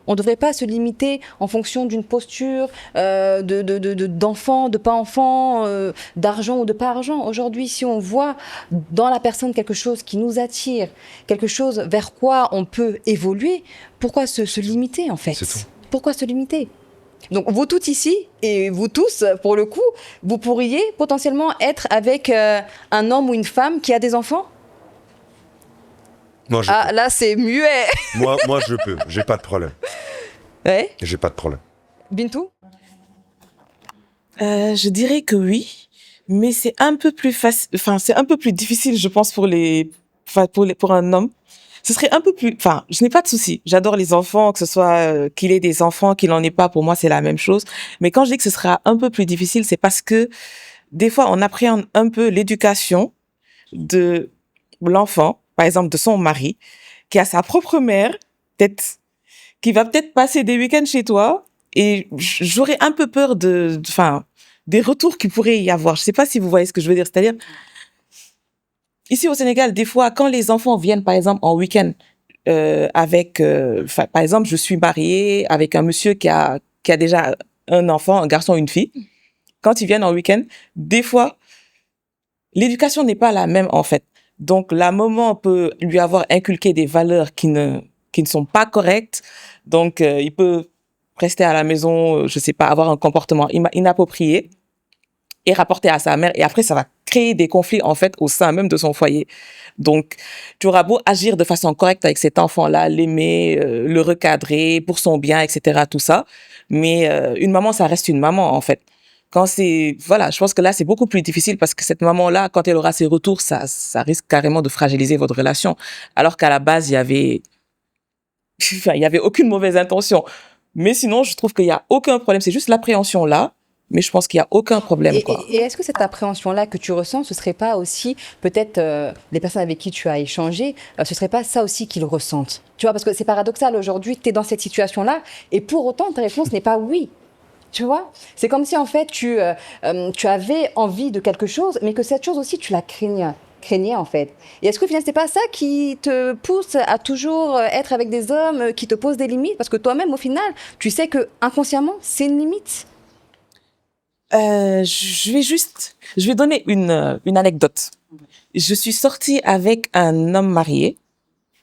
On ne devrait pas se limiter en fonction d'une posture, d'enfant, de pas enfant, d'argent ou de pas argent. Aujourd'hui, si on voit dans la personne quelque chose qui nous attire, quelque chose vers quoi on peut évoluer, pourquoi se limiter en fait? C'est tout. Pourquoi se limiter? Donc vous toutes ici, et vous tous, pour le coup, vous pourriez potentiellement être avec un homme ou une femme qui a des enfants? Moi, je peux. Là c'est muet. Moi, je peux. J'ai pas de problème. Ouais. J'ai pas de problème. Bintou? Je dirais que oui, mais c'est un peu plus facile, c'est un peu plus difficile, je pense, pour un homme. Ce serait un peu plus, je n'ai pas de souci. J'adore les enfants, que ce soit qu'il ait des enfants, qu'il en ait pas, pour moi, c'est la même chose. Mais quand je dis que ce sera un peu plus difficile, c'est parce que des fois, on appréhende un peu l'éducation de l'enfant, par exemple, de son mari, qui a sa propre mère, qui va peut-être passer des week-ends chez toi, et j'aurais un peu peur des retours qu'il pourrait y avoir. Je sais pas si vous voyez ce que je veux dire. C'est-à-dire, ici au Sénégal, des fois, quand les enfants viennent, par exemple, en week-end, par exemple, je suis mariée avec un monsieur qui a déjà un enfant, un garçon, une fille. Quand ils viennent en week-end, des fois, l'éducation n'est pas la même, en fait. Donc, la maman peut lui avoir inculqué des valeurs qui ne sont pas correctes. Donc, il peut rester à la maison, je sais pas, avoir un comportement inapproprié et rapporter à sa mère. Et après, ça va créer des conflits, en fait, au sein même de son foyer. Donc, tu auras beau agir de façon correcte avec cet enfant-là, l'aimer, le recadrer pour son bien, etc., tout ça. Mais une maman, ça reste une maman, en fait. Je pense que là, c'est beaucoup plus difficile parce que cette maman-là, quand elle aura ses retours, ça risque carrément de fragiliser votre relation. Alors qu'à la base, il y avait aucune mauvaise intention. Mais sinon, je trouve qu'il y a aucun problème. C'est juste l'appréhension là. Mais je pense qu'il y a aucun problème, quoi. Et est-ce que cette appréhension-là que tu ressens, ce serait pas aussi peut-être les personnes avec qui tu as échangé, ce serait pas ça aussi qu'ils ressentent? Tu vois, parce que c'est paradoxal aujourd'hui, tu es dans cette situation-là et pour autant ta réponse n'est pas oui. Tu vois, c'est comme si en fait tu avais envie de quelque chose, mais que cette chose aussi tu la craignais en fait. Et est-ce que finalement c'est pas ça qui te pousse à toujours être avec des hommes qui te posent des limites, parce que toi-même au final tu sais que inconsciemment c'est une limite? Je vais donner une anecdote. Je suis sortie avec un homme marié.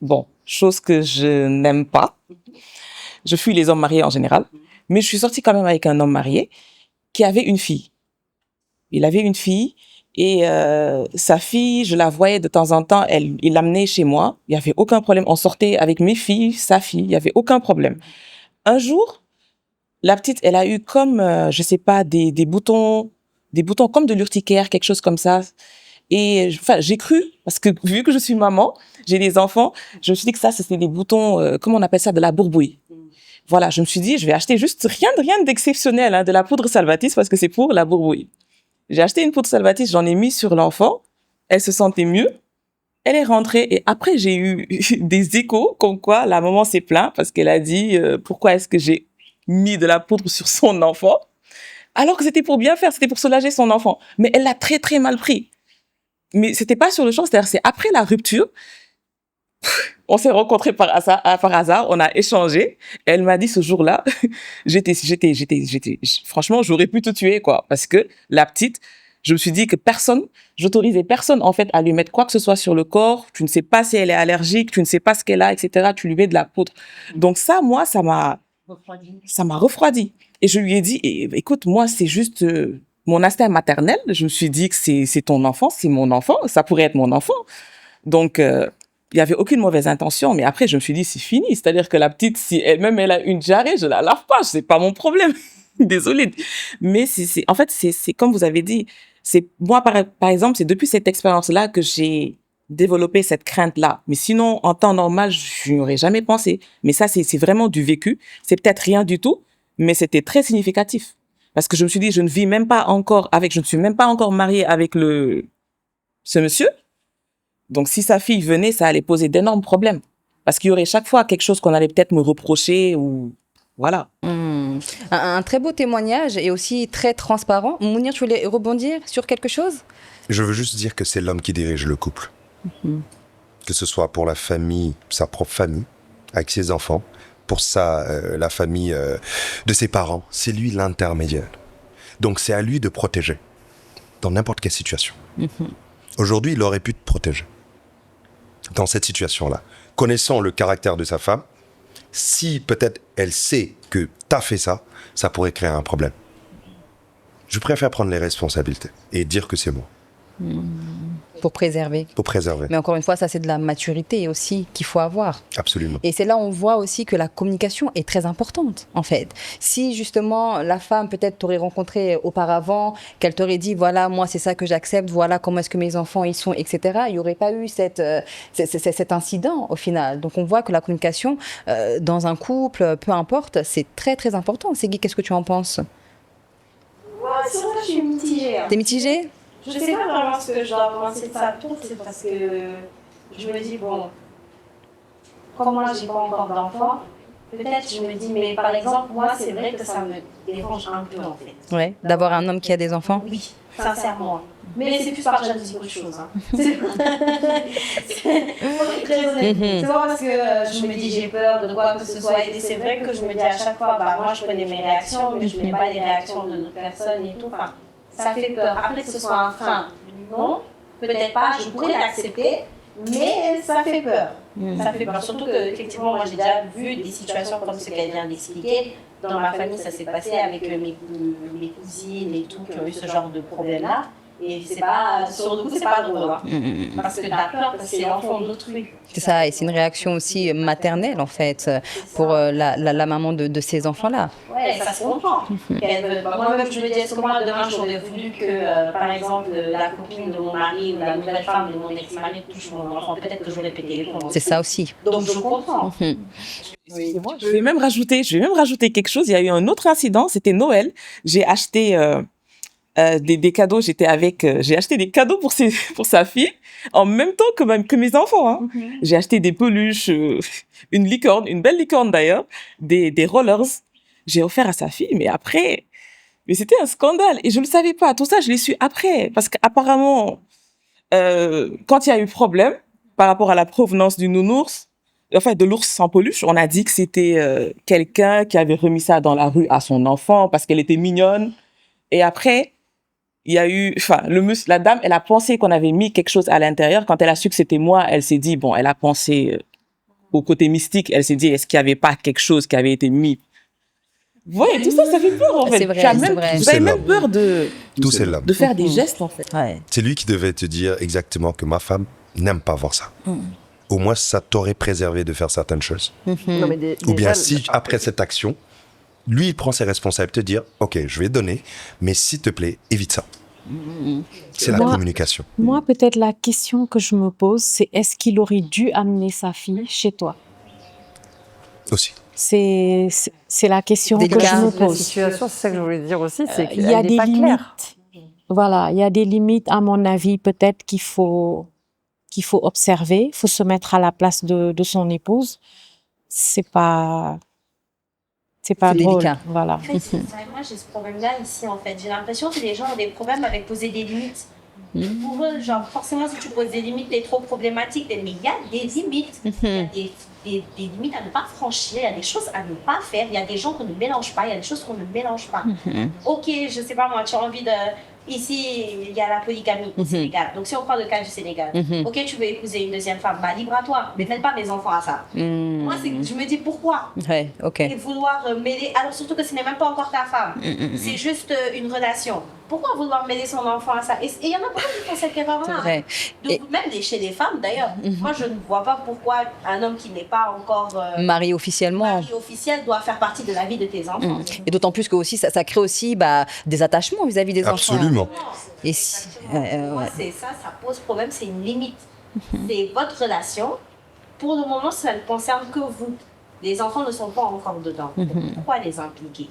Bon, chose que je n'aime pas. Je fuis les hommes mariés en général. Mais je suis sortie quand même avec un homme marié qui avait une fille. Il avait une fille Et sa fille, je la voyais de temps en temps, il l'amenait chez moi. Il y avait aucun problème. On sortait avec mes filles, sa fille, il y avait aucun problème. Un jour, la petite, elle a eu comme, je sais pas, des boutons comme de l'urticaire, quelque chose comme ça. Et enfin, j'ai cru, parce que vu que je suis maman, j'ai des enfants, je me suis dit que ça, c'était des boutons, comment on appelle ça, de la bourbouille. Voilà, je me suis dit, je vais acheter juste rien d'exceptionnel, hein, de la poudre Salvatis, parce que c'est pour la bourbouille. J'ai acheté une poudre Salvatis, j'en ai mis sur l'enfant, elle se sentait mieux, elle est rentrée, et après, j'ai eu des échos, comme quoi la maman s'est plainte, parce qu'elle a dit, pourquoi est-ce que j'ai mis de la poudre sur son enfant, alors que c'était pour bien faire, c'était pour soulager son enfant. Mais elle l'a très, très mal pris. Mais c'était pas sur le champ, c'est-à-dire c'est après la rupture, on s'est rencontrés par hasard, on a échangé. Et elle m'a dit ce jour-là, franchement, j'aurais pu te tuer, quoi. Parce que la petite, je me suis dit que j'autorisais personne, en fait, à lui mettre quoi que ce soit sur le corps. Tu ne sais pas si elle est allergique, tu ne sais pas ce qu'elle a, etc. Tu lui mets de la poudre. Donc ça, moi, ça m'a refroidi. Et je lui ai dit, écoute, moi, c'est juste mon instinct maternel. Je me suis dit que c'est ton enfant, c'est mon enfant, ça pourrait être mon enfant. Donc, il y avait aucune mauvaise intention, mais après, je me suis dit, c'est fini. C'est-à-dire que la petite, si elle-même, elle a une diarrhée, je la lave pas, c'est pas mon problème. Désolée. Mais en fait, c'est comme vous avez dit, moi, par exemple, c'est depuis cette expérience-là que j'ai développé cette crainte-là. Mais sinon, en temps normal, je n'y aurais jamais pensé. Mais ça, c'est vraiment du vécu. C'est peut-être rien du tout, mais c'était très significatif. Parce que je me suis dit, je ne suis même pas encore mariée avec ce monsieur. Donc, si sa fille venait, ça allait poser d'énormes problèmes. Parce qu'il y aurait chaque fois quelque chose qu'on allait peut-être me reprocher ou, voilà. Un très beau témoignage et aussi très transparent. Mounir, tu voulais rebondir sur quelque chose? Je veux juste dire que c'est l'homme qui dirige le couple. Que ce soit pour la famille, sa propre famille, avec ses enfants, pour la famille de ses parents. C'est lui l'intermédiaire. Donc c'est à lui de protéger, dans n'importe quelle situation. Aujourd'hui, il aurait pu te protéger. Dans cette situation-là, connaissant le caractère de sa femme, si peut-être elle sait que t'as fait ça, ça pourrait créer un problème. Je préfère prendre les responsabilités et dire que c'est moi. Pour préserver. Pour préserver. Mais encore une fois, ça c'est de la maturité aussi qu'il faut avoir. Absolument. Et c'est là où on voit aussi que la communication est très importante, en fait. Si justement la femme peut-être t'aurait rencontré auparavant, qu'elle t'aurait dit voilà, moi c'est ça que j'accepte, voilà comment est-ce que mes enfants ils sont, etc. Il n'y aurait pas eu cet incident au final. Donc on voit que la communication dans un couple, peu importe, c'est très très important. Ségui, qu'est-ce que tu en penses? Ouais, c'est vrai, je suis mitigée. T'es mitigée? Je sais pas vraiment ce que je dois penser de ça tout, c'est parce que je me dis, bon, comme moi j'ai pas encore d'enfant, peut-être je me dis, mais par exemple, moi c'est vrai que ça me dérange un peu en fait. Ouais, d'avoir un homme qui a des enfants? Oui, sincèrement. Mais c'est plus par jalousie qu'autre chose. Hein. C'est très honnête. C'est pas parce que je me dis j'ai peur de quoi que ce soit. Et c'est vrai que je me dis à chaque fois, bah moi je connais mes réactions, mais je n'ai pas les réactions de notre personne et tout. Enfin, ça fait peur. Après que ce soit un frein, non, peut-être pas, je pourrais l'accepter, mais ça fait peur. Ça fait peur. Surtout que, effectivement, moi j'ai déjà vu des situations comme ce qu'elle vient d'expliquer. Dans ma famille, ça s'est passé avec mes cousines et tout, qui ont eu ce genre de problème-là. Et c'est pas, sur le coup, c'est pas drôle. Hein. Parce que t'as peur, parce que c'est l'enfant d'autrui. C'est ça, et c'est une réaction aussi maternelle, en fait, pour la maman de ces enfants-là. Ouais, ça se comprend. Moi-même, je me dis, est-ce que moi, demain, j'aurais voulu que, par exemple, la copine de mon mari ou la nouvelle femme de mon ex-mari touche mon enfant? Peut-être que j'aurais pété les plombs. C'est ça aussi. Donc, je comprends. Excusez-moi, je vais même rajouter quelque chose. Il y a eu un autre incident, c'était Noël. J'ai acheté des cadeaux. J'ai acheté des cadeaux pour sa fille en même temps que mes enfants. Hein. J'ai acheté des peluches, une licorne, une belle licorne d'ailleurs, des rollers. J'ai offert à sa fille, mais c'était un scandale et je le savais pas. Tout ça, je l'ai su après parce qu'apparemment, quand il y a eu problème par rapport à la provenance du nounours, enfin de l'ours sans peluche, on a dit que c'était quelqu'un qui avait remis ça dans la rue à son enfant parce qu'elle était mignonne. Et après, il y a eu, la dame, elle a pensé qu'on avait mis quelque chose à l'intérieur. Quand elle a su que c'était moi, elle s'est dit, bon, elle a pensé au côté mystique. Elle s'est dit, est-ce qu'il n'y avait pas quelque chose qui avait été mis? Ouais, tout ça, ça fait peur en fait. C'est vrai, Tu as c'est même, vrai. vous C'est avez même l'homme. peur de Tout c'est l'homme. faire des gestes en fait. Ouais. C'est lui qui devait te dire exactement que ma femme n'aime pas voir ça. Au moins, ça t'aurait préservé de faire certaines choses. Non, mais Ou bien déjà, si, après cette action, lui, il prend ses responsabilités, te dire, OK, je vais donner, mais s'il te plaît, évite ça. C'est la Moi- communication. Moi, peut-être la question que je me pose, c'est est-ce qu'il aurait dû amener sa fille chez toi? Aussi. C'est la question que je délicat, me la pose. situation, c'est ça que je voulais dire aussi, c'est Il y a qu'elle des n'est pas limites. claire. Voilà, il y a des limites, à mon avis, peut-être qu'il faut observer, il faut se mettre à la place de son épouse. C'est pas C'est drôle. délicat. Voilà. En fait, moi j'ai ce problème-là ici en fait. J'ai l'impression que les gens ont des problèmes avec poser des limites. Pour eux, genre forcément si tu poses des limites, t'es trop problématique. Mais il y a des limites. Il y a des limites à ne pas franchir, il y a des choses à ne pas faire. Il y a des gens qu'on ne mélange pas, il y a des choses qu'on ne mélange pas. Ok, je sais pas moi, tu as envie de... Ici, il y a la polygamie au Sénégal. Donc si on prend le cas du Sénégal, ok, tu veux épouser une deuxième femme, bah libre à toi. Mais mets pas mes enfants à ça. Moi, je me dis pourquoi Ouais, ok. et vouloir mêler, alors surtout que ce n'est même pas encore ta femme, c'est juste une relation. Pourquoi vouloir mêler son enfant à ça? Et il y en a beaucoup qui font cette C'est erreur-là. vrai. Même chez les femmes d'ailleurs. Moi, je ne vois pas pourquoi un homme qui n'est pas encore Marié officiellement. mari officiel doit faire partie de la vie de tes enfants. Et d'autant plus que aussi, ça crée aussi des attachements vis-à-vis des enfants. Absolument. Et si, Moi, c'est ça pose problème, c'est une limite. C'est votre relation. Pour le moment, ça ne concerne que vous. Les enfants ne sont pas encore dedans. Pourquoi les impliquer?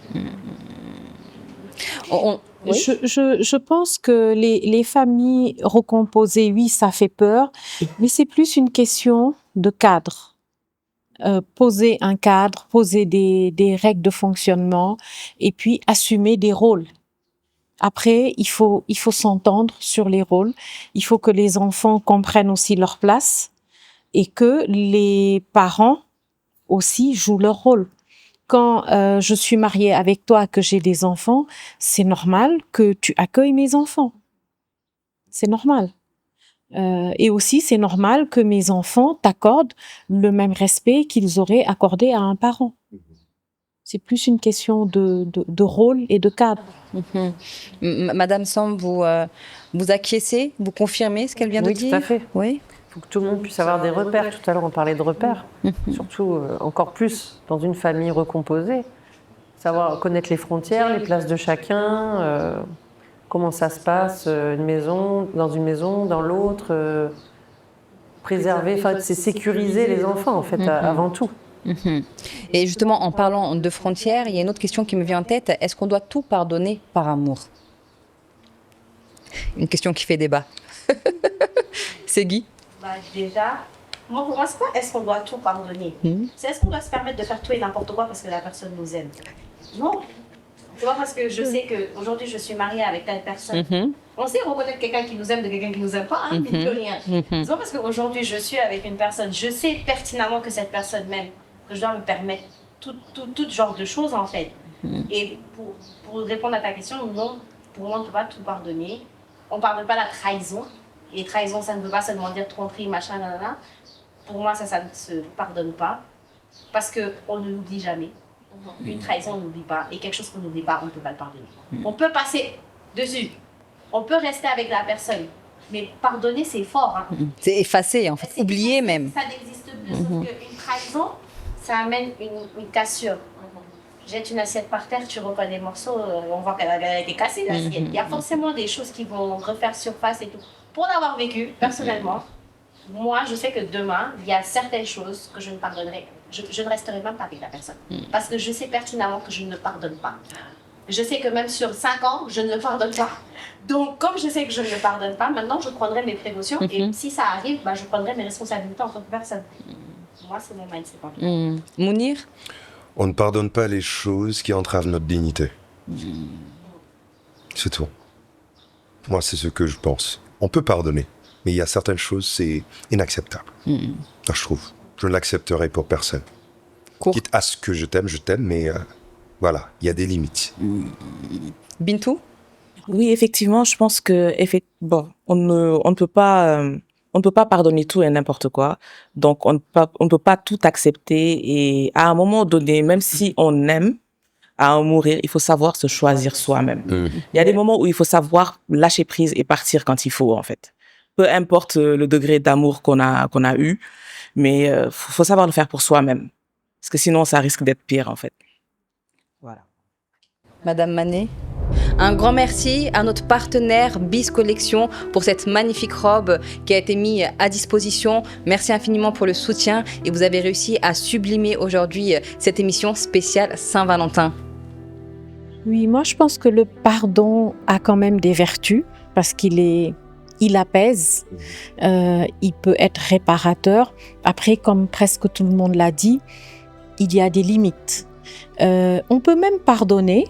Oui. Je pense que les familles recomposées, oui, ça fait peur, mais c'est plus une question de cadre. Poser un cadre, poser des règles de fonctionnement et puis assumer des rôles. Après, il faut s'entendre sur les rôles. Il faut que les enfants comprennent aussi leur place et que les parents aussi jouent leur rôle. Quand je suis mariée avec toi, que j'ai des enfants, c'est normal que tu accueilles mes enfants. C'est normal. Et aussi, c'est normal que mes enfants t'accordent le même respect qu'ils auraient accordé à un parent. C'est plus une question de rôle et de cadre. Madame Samb, vous acquiescez, vous confirmez ce qu'elle vient de dire? Oui, tout à fait. Oui. Il faut que tout le monde puisse avoir des repères. Tout à l'heure, on parlait de repères. Surtout, encore plus dans une famille recomposée. Savoir connaître les frontières, les places de chacun, comment ça se passe, dans une maison, dans l'autre. Préserver, enfin, c'est sécuriser les enfants, en fait, avant tout. Et justement, en parlant de frontières, il y a une autre question qui me vient en tête. Est-ce qu'on doit tout pardonner par amour? Une question qui fait débat. C'est Guy? Déjà, moi, pour moi, c'est pas est-ce qu'on doit tout pardonner. C'est est-ce qu'on doit se permettre de faire tout et n'importe quoi parce que la personne nous aime. Non. Tu vois, parce que je sais qu'aujourd'hui, je suis mariée avec telle personne. On sait reconnaître quelqu'un qui nous aime de quelqu'un qui nous aime pas, hein, mine de rien. C'est pas parce qu'aujourd'hui, je suis avec une personne, je sais pertinemment que cette personne m'aime, que je dois me permettre tout genre de choses, en fait. Et pour répondre à ta question, non, pour moi, on ne peut pas tout pardonner. On ne pardonne pas la trahison. Et trahison, ça ne veut pas seulement dire tromperie, machin, nanana. Pour moi, ça ne se pardonne pas. Parce qu'on ne l'oublie jamais. Une trahison, on n'oublie pas. Et quelque chose qu'on n'oublie pas, on ne peut pas le pardonner. On peut passer dessus. On peut rester avec la personne. Mais pardonner, c'est fort. Hein. C'est effacer, en fait. Oublier même. Ça n'existe plus. Sauf qu'une trahison, ça amène une cassure. Jette une assiette par terre, tu reprends des morceaux, on voit qu'elle a été cassée, l'assiette. Il y a forcément des choses qui vont refaire surface et tout. Pour l'avoir vécu, personnellement, moi, je sais que demain, il y a certaines choses que je ne pardonnerai. Je ne resterai même pas avec la personne. Parce que je sais pertinemment que je ne pardonne pas. Je sais que même sur 5 ans, je ne pardonne pas. Donc, comme je sais que je ne pardonne pas, maintenant, je prendrai mes précautions. Et si ça arrive, bah, je prendrai mes responsabilités en tant que personne. Moi, c'est mon mindset. Mounir? On ne pardonne pas les choses qui entravent notre dignité. C'est tout. Moi, c'est ce que je pense. On peut pardonner, mais il y a certaines choses, c'est inacceptable. Je trouve. Je ne l'accepterai pour personne. Quitte à ce que je t'aime, mais voilà, il y a des limites. Bintou? Oui, effectivement, je pense que on ne peut pas pardonner tout et n'importe quoi. Donc on ne peut pas tout accepter et à un moment donné, même si on aime, à en mourir, il faut savoir se choisir soi-même. Il y a des moments où il faut savoir lâcher prise et partir quand il faut, en fait. Peu importe le degré d'amour qu'on a eu, mais faut savoir le faire pour soi-même. Parce que sinon, ça risque d'être pire, en fait. Voilà. Madame Manet, un grand merci à notre partenaire Biz Collection pour cette magnifique robe qui a été mise à disposition. Merci infiniment pour le soutien et vous avez réussi à sublimer aujourd'hui cette émission spéciale Saint-Valentin. Oui, moi je pense que le pardon a quand même des vertus parce il apaise, il peut être réparateur. Après, comme presque tout le monde l'a dit, il y a des limites. On peut même pardonner,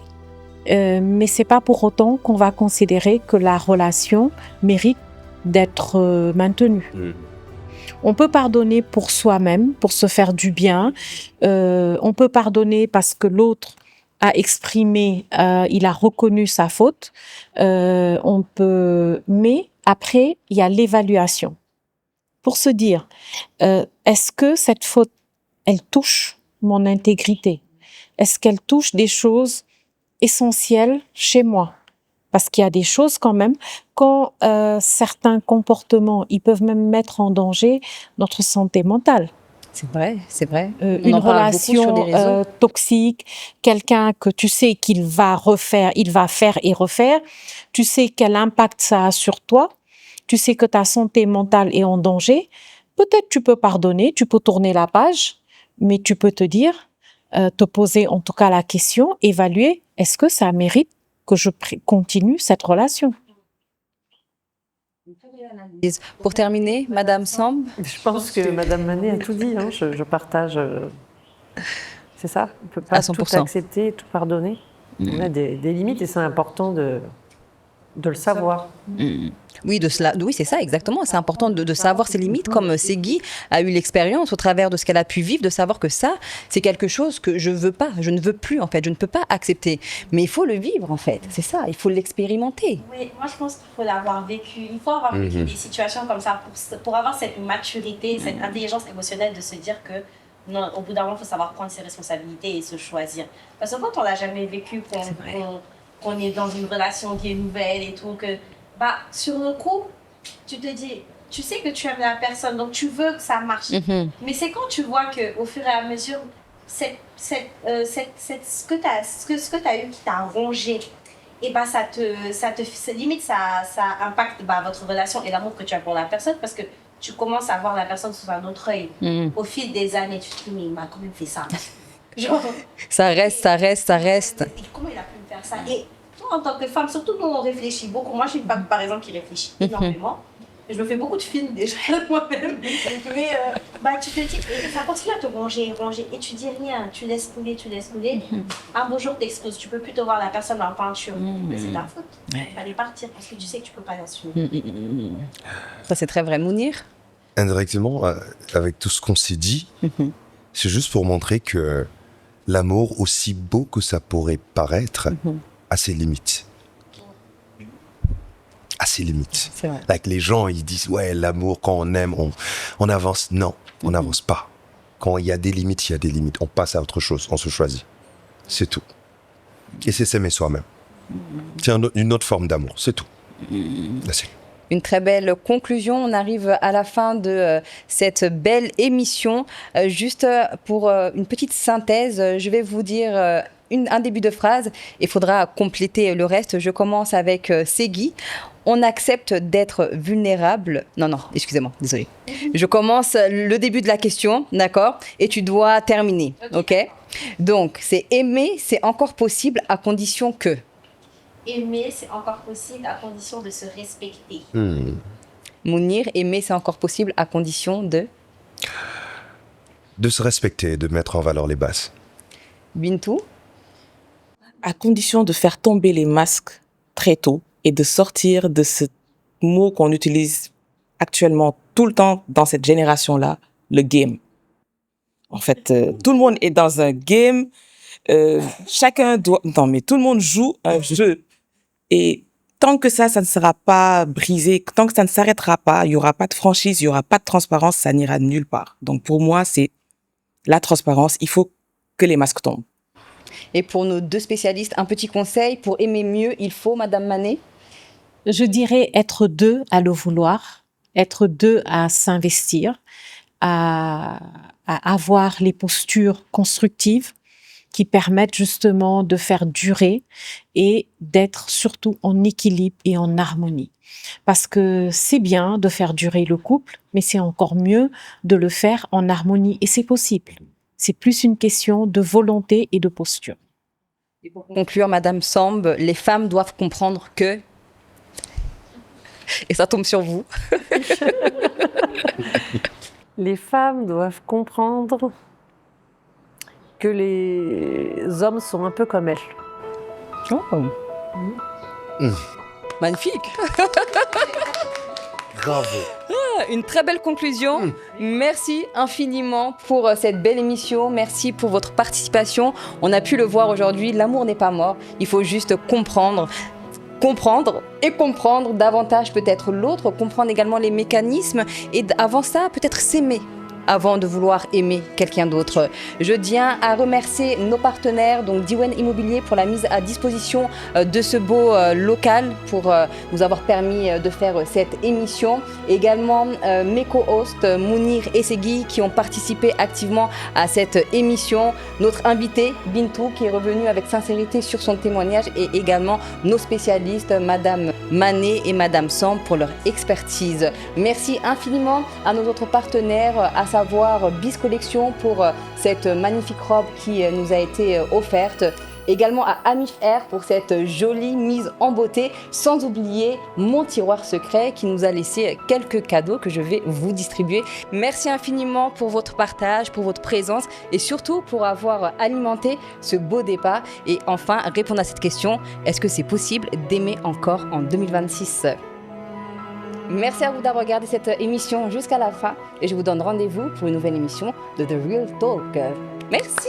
mais c'est pas pour autant qu'on va considérer que la relation mérite d'être maintenue. On peut pardonner pour soi-même, pour se faire du bien. On peut pardonner parce que l'autre a exprimé, il a reconnu sa faute. Mais après, il y a l'évaluation. Pour se dire, est-ce que cette faute, elle touche mon intégrité? Est-ce qu'elle touche des choses essentielles chez moi? Parce qu'il y a des choses quand même, quand certains comportements, ils peuvent même mettre en danger notre santé mentale. C'est vrai, c'est vrai. Une relation toxique, quelqu'un que tu sais qu'il va refaire, il va faire et refaire, tu sais quel impact ça a sur toi, tu sais que ta santé mentale est en danger, peut-être tu peux pardonner, tu peux tourner la page, mais tu peux te dire, te poser en tout cas la question, évaluer, est-ce que ça mérite que je continue cette relation? Pour terminer, Madame Samb. Je pense que Madame Manet a tout dit. Hein. Je partage. C'est ça. On ne peut pas tout accepter, tout pardonner. On a des limites et c'est important de le savoir. Oui, oui, c'est ça, exactement. C'est important de savoir ses limites, comme Ségui a eu l'expérience au travers de ce qu'elle a pu vivre, de savoir que ça, c'est quelque chose que je veux pas, je ne veux plus, en fait, je ne peux pas accepter. Mais il faut le vivre, en fait, c'est ça, il faut l'expérimenter. Oui, moi, je pense qu'il faut l'avoir vécu. Il faut avoir vécu des situations comme ça pour avoir cette maturité, cette intelligence émotionnelle de se dire que non, au bout d'un moment, il faut savoir prendre ses responsabilités et se choisir. Parce que quand on l'a jamais vécu, qu'on est dans une relation qui est nouvelle et tout, que sur le coup, tu te dis, tu sais que tu aimes la personne, donc tu veux que ça marche. Mais c'est quand tu vois qu'au fur et à mesure, ce que tu as eu qui t'a rongé, et limite, ça impacte votre relation et l'amour que tu as pour la personne, parce que tu commences à voir la personne sous un autre œil. Au fil des années, tu te dis, mais il m'a quand même fait ça. Genre, ça reste. Et comment il a pu me faire ça? Et toi, en tant que femme, surtout nous, on réfléchit beaucoup. Moi, je suis une femme, par exemple, qui réfléchit énormément. Je me fais beaucoup de films déjà moi-même. Mais tu te dis, ça continue à te ronger. Et tu dis rien, tu laisses couler. Un beau jour, t'exploses. Tu peux plus te voir la personne en peinture. Mais c'est ta faute. Il fallait partir parce que tu sais que tu peux pas l'assumer. Ça, c'est très vrai. Mounir? Indirectement, avec tout ce qu'on s'est dit, c'est juste pour montrer que l'amour, aussi beau que ça pourrait paraître, a ses limites. À ses limites. C'est vrai. Like, les gens, ils disent, ouais, l'amour, quand on aime, on avance. Non, on n'avance pas. Quand il y a des limites, il y a des limites. On passe à autre chose, on se choisit. C'est tout. Et c'est s'aimer soi-même. C'est une autre forme d'amour, c'est tout. Merci. Une très belle conclusion. On arrive à la fin de cette belle émission. Juste pour une petite synthèse, je vais vous dire un début de phrase. Il faudra compléter le reste. Je commence avec Ségui. On accepte d'être vulnérable. Non, excusez-moi, désolée. Je commence le début de la question, d'accord? Et tu dois terminer, ok? Donc, c'est aimer, c'est encore possible à condition que... Aimer, c'est encore possible à condition de se respecter. Mounir, aimer, c'est encore possible à condition de... De se respecter, de mettre en valeur les bases. Bintou? À condition de faire tomber les masques très tôt et de sortir de ce mot qu'on utilise actuellement tout le temps dans cette génération-là, le game. En fait, tout le monde est dans un game. Chacun doit... Non, mais tout le monde joue un jeu. Et tant que ça ne sera pas brisé, tant que ça ne s'arrêtera pas, il n'y aura pas de franchise, il n'y aura pas de transparence, ça n'ira nulle part. Donc pour moi, c'est la transparence. Il faut que les masques tombent. Et pour nos deux spécialistes, un petit conseil, pour aimer mieux, il faut, Madame Manet? Je dirais être deux à le vouloir, être deux à s'investir, à avoir les postures constructives qui permettent justement de faire durer et d'être surtout en équilibre et en harmonie. Parce que c'est bien de faire durer le couple, mais c'est encore mieux de le faire en harmonie et c'est possible. C'est plus une question de volonté et de posture. Et pour conclure, Madame Samb, les femmes doivent comprendre que... Et ça tombe sur vous. Les femmes doivent comprendre que les hommes sont un peu comme elles. Oh. Magnifique. Bravo. Une très belle conclusion. Merci infiniment pour cette belle émission. Merci pour votre participation. On a pu le voir aujourd'hui, l'amour n'est pas mort. Il faut juste comprendre davantage peut-être l'autre, comprendre également les mécanismes et avant ça, peut-être s'aimer avant de vouloir aimer quelqu'un d'autre. Je tiens à remercier nos partenaires, donc Diwen Immobilier pour la mise à disposition de ce beau local pour nous avoir permis de faire cette émission. Également mes co-hosts Mounir et Segui qui ont participé activement à cette émission. Notre invité Bintou qui est revenu avec sincérité sur son témoignage et également nos spécialistes Madame Manet et Madame Samb pour leur expertise. Merci infiniment à nos autres partenaires, à savoir Bis Collection pour cette magnifique robe qui nous a été offerte. Également à Amif Air pour cette jolie mise en beauté, sans oublier mon tiroir secret qui nous a laissé quelques cadeaux que je vais vous distribuer. Merci infiniment pour votre partage, pour votre présence et surtout pour avoir alimenté ce beau débat. Et enfin, répondre à cette question, est-ce que c'est possible d'aimer encore en 2026 ? Merci à vous d'avoir regardé cette émission jusqu'à la fin et je vous donne rendez-vous pour une nouvelle émission de The Real Talk. Merci.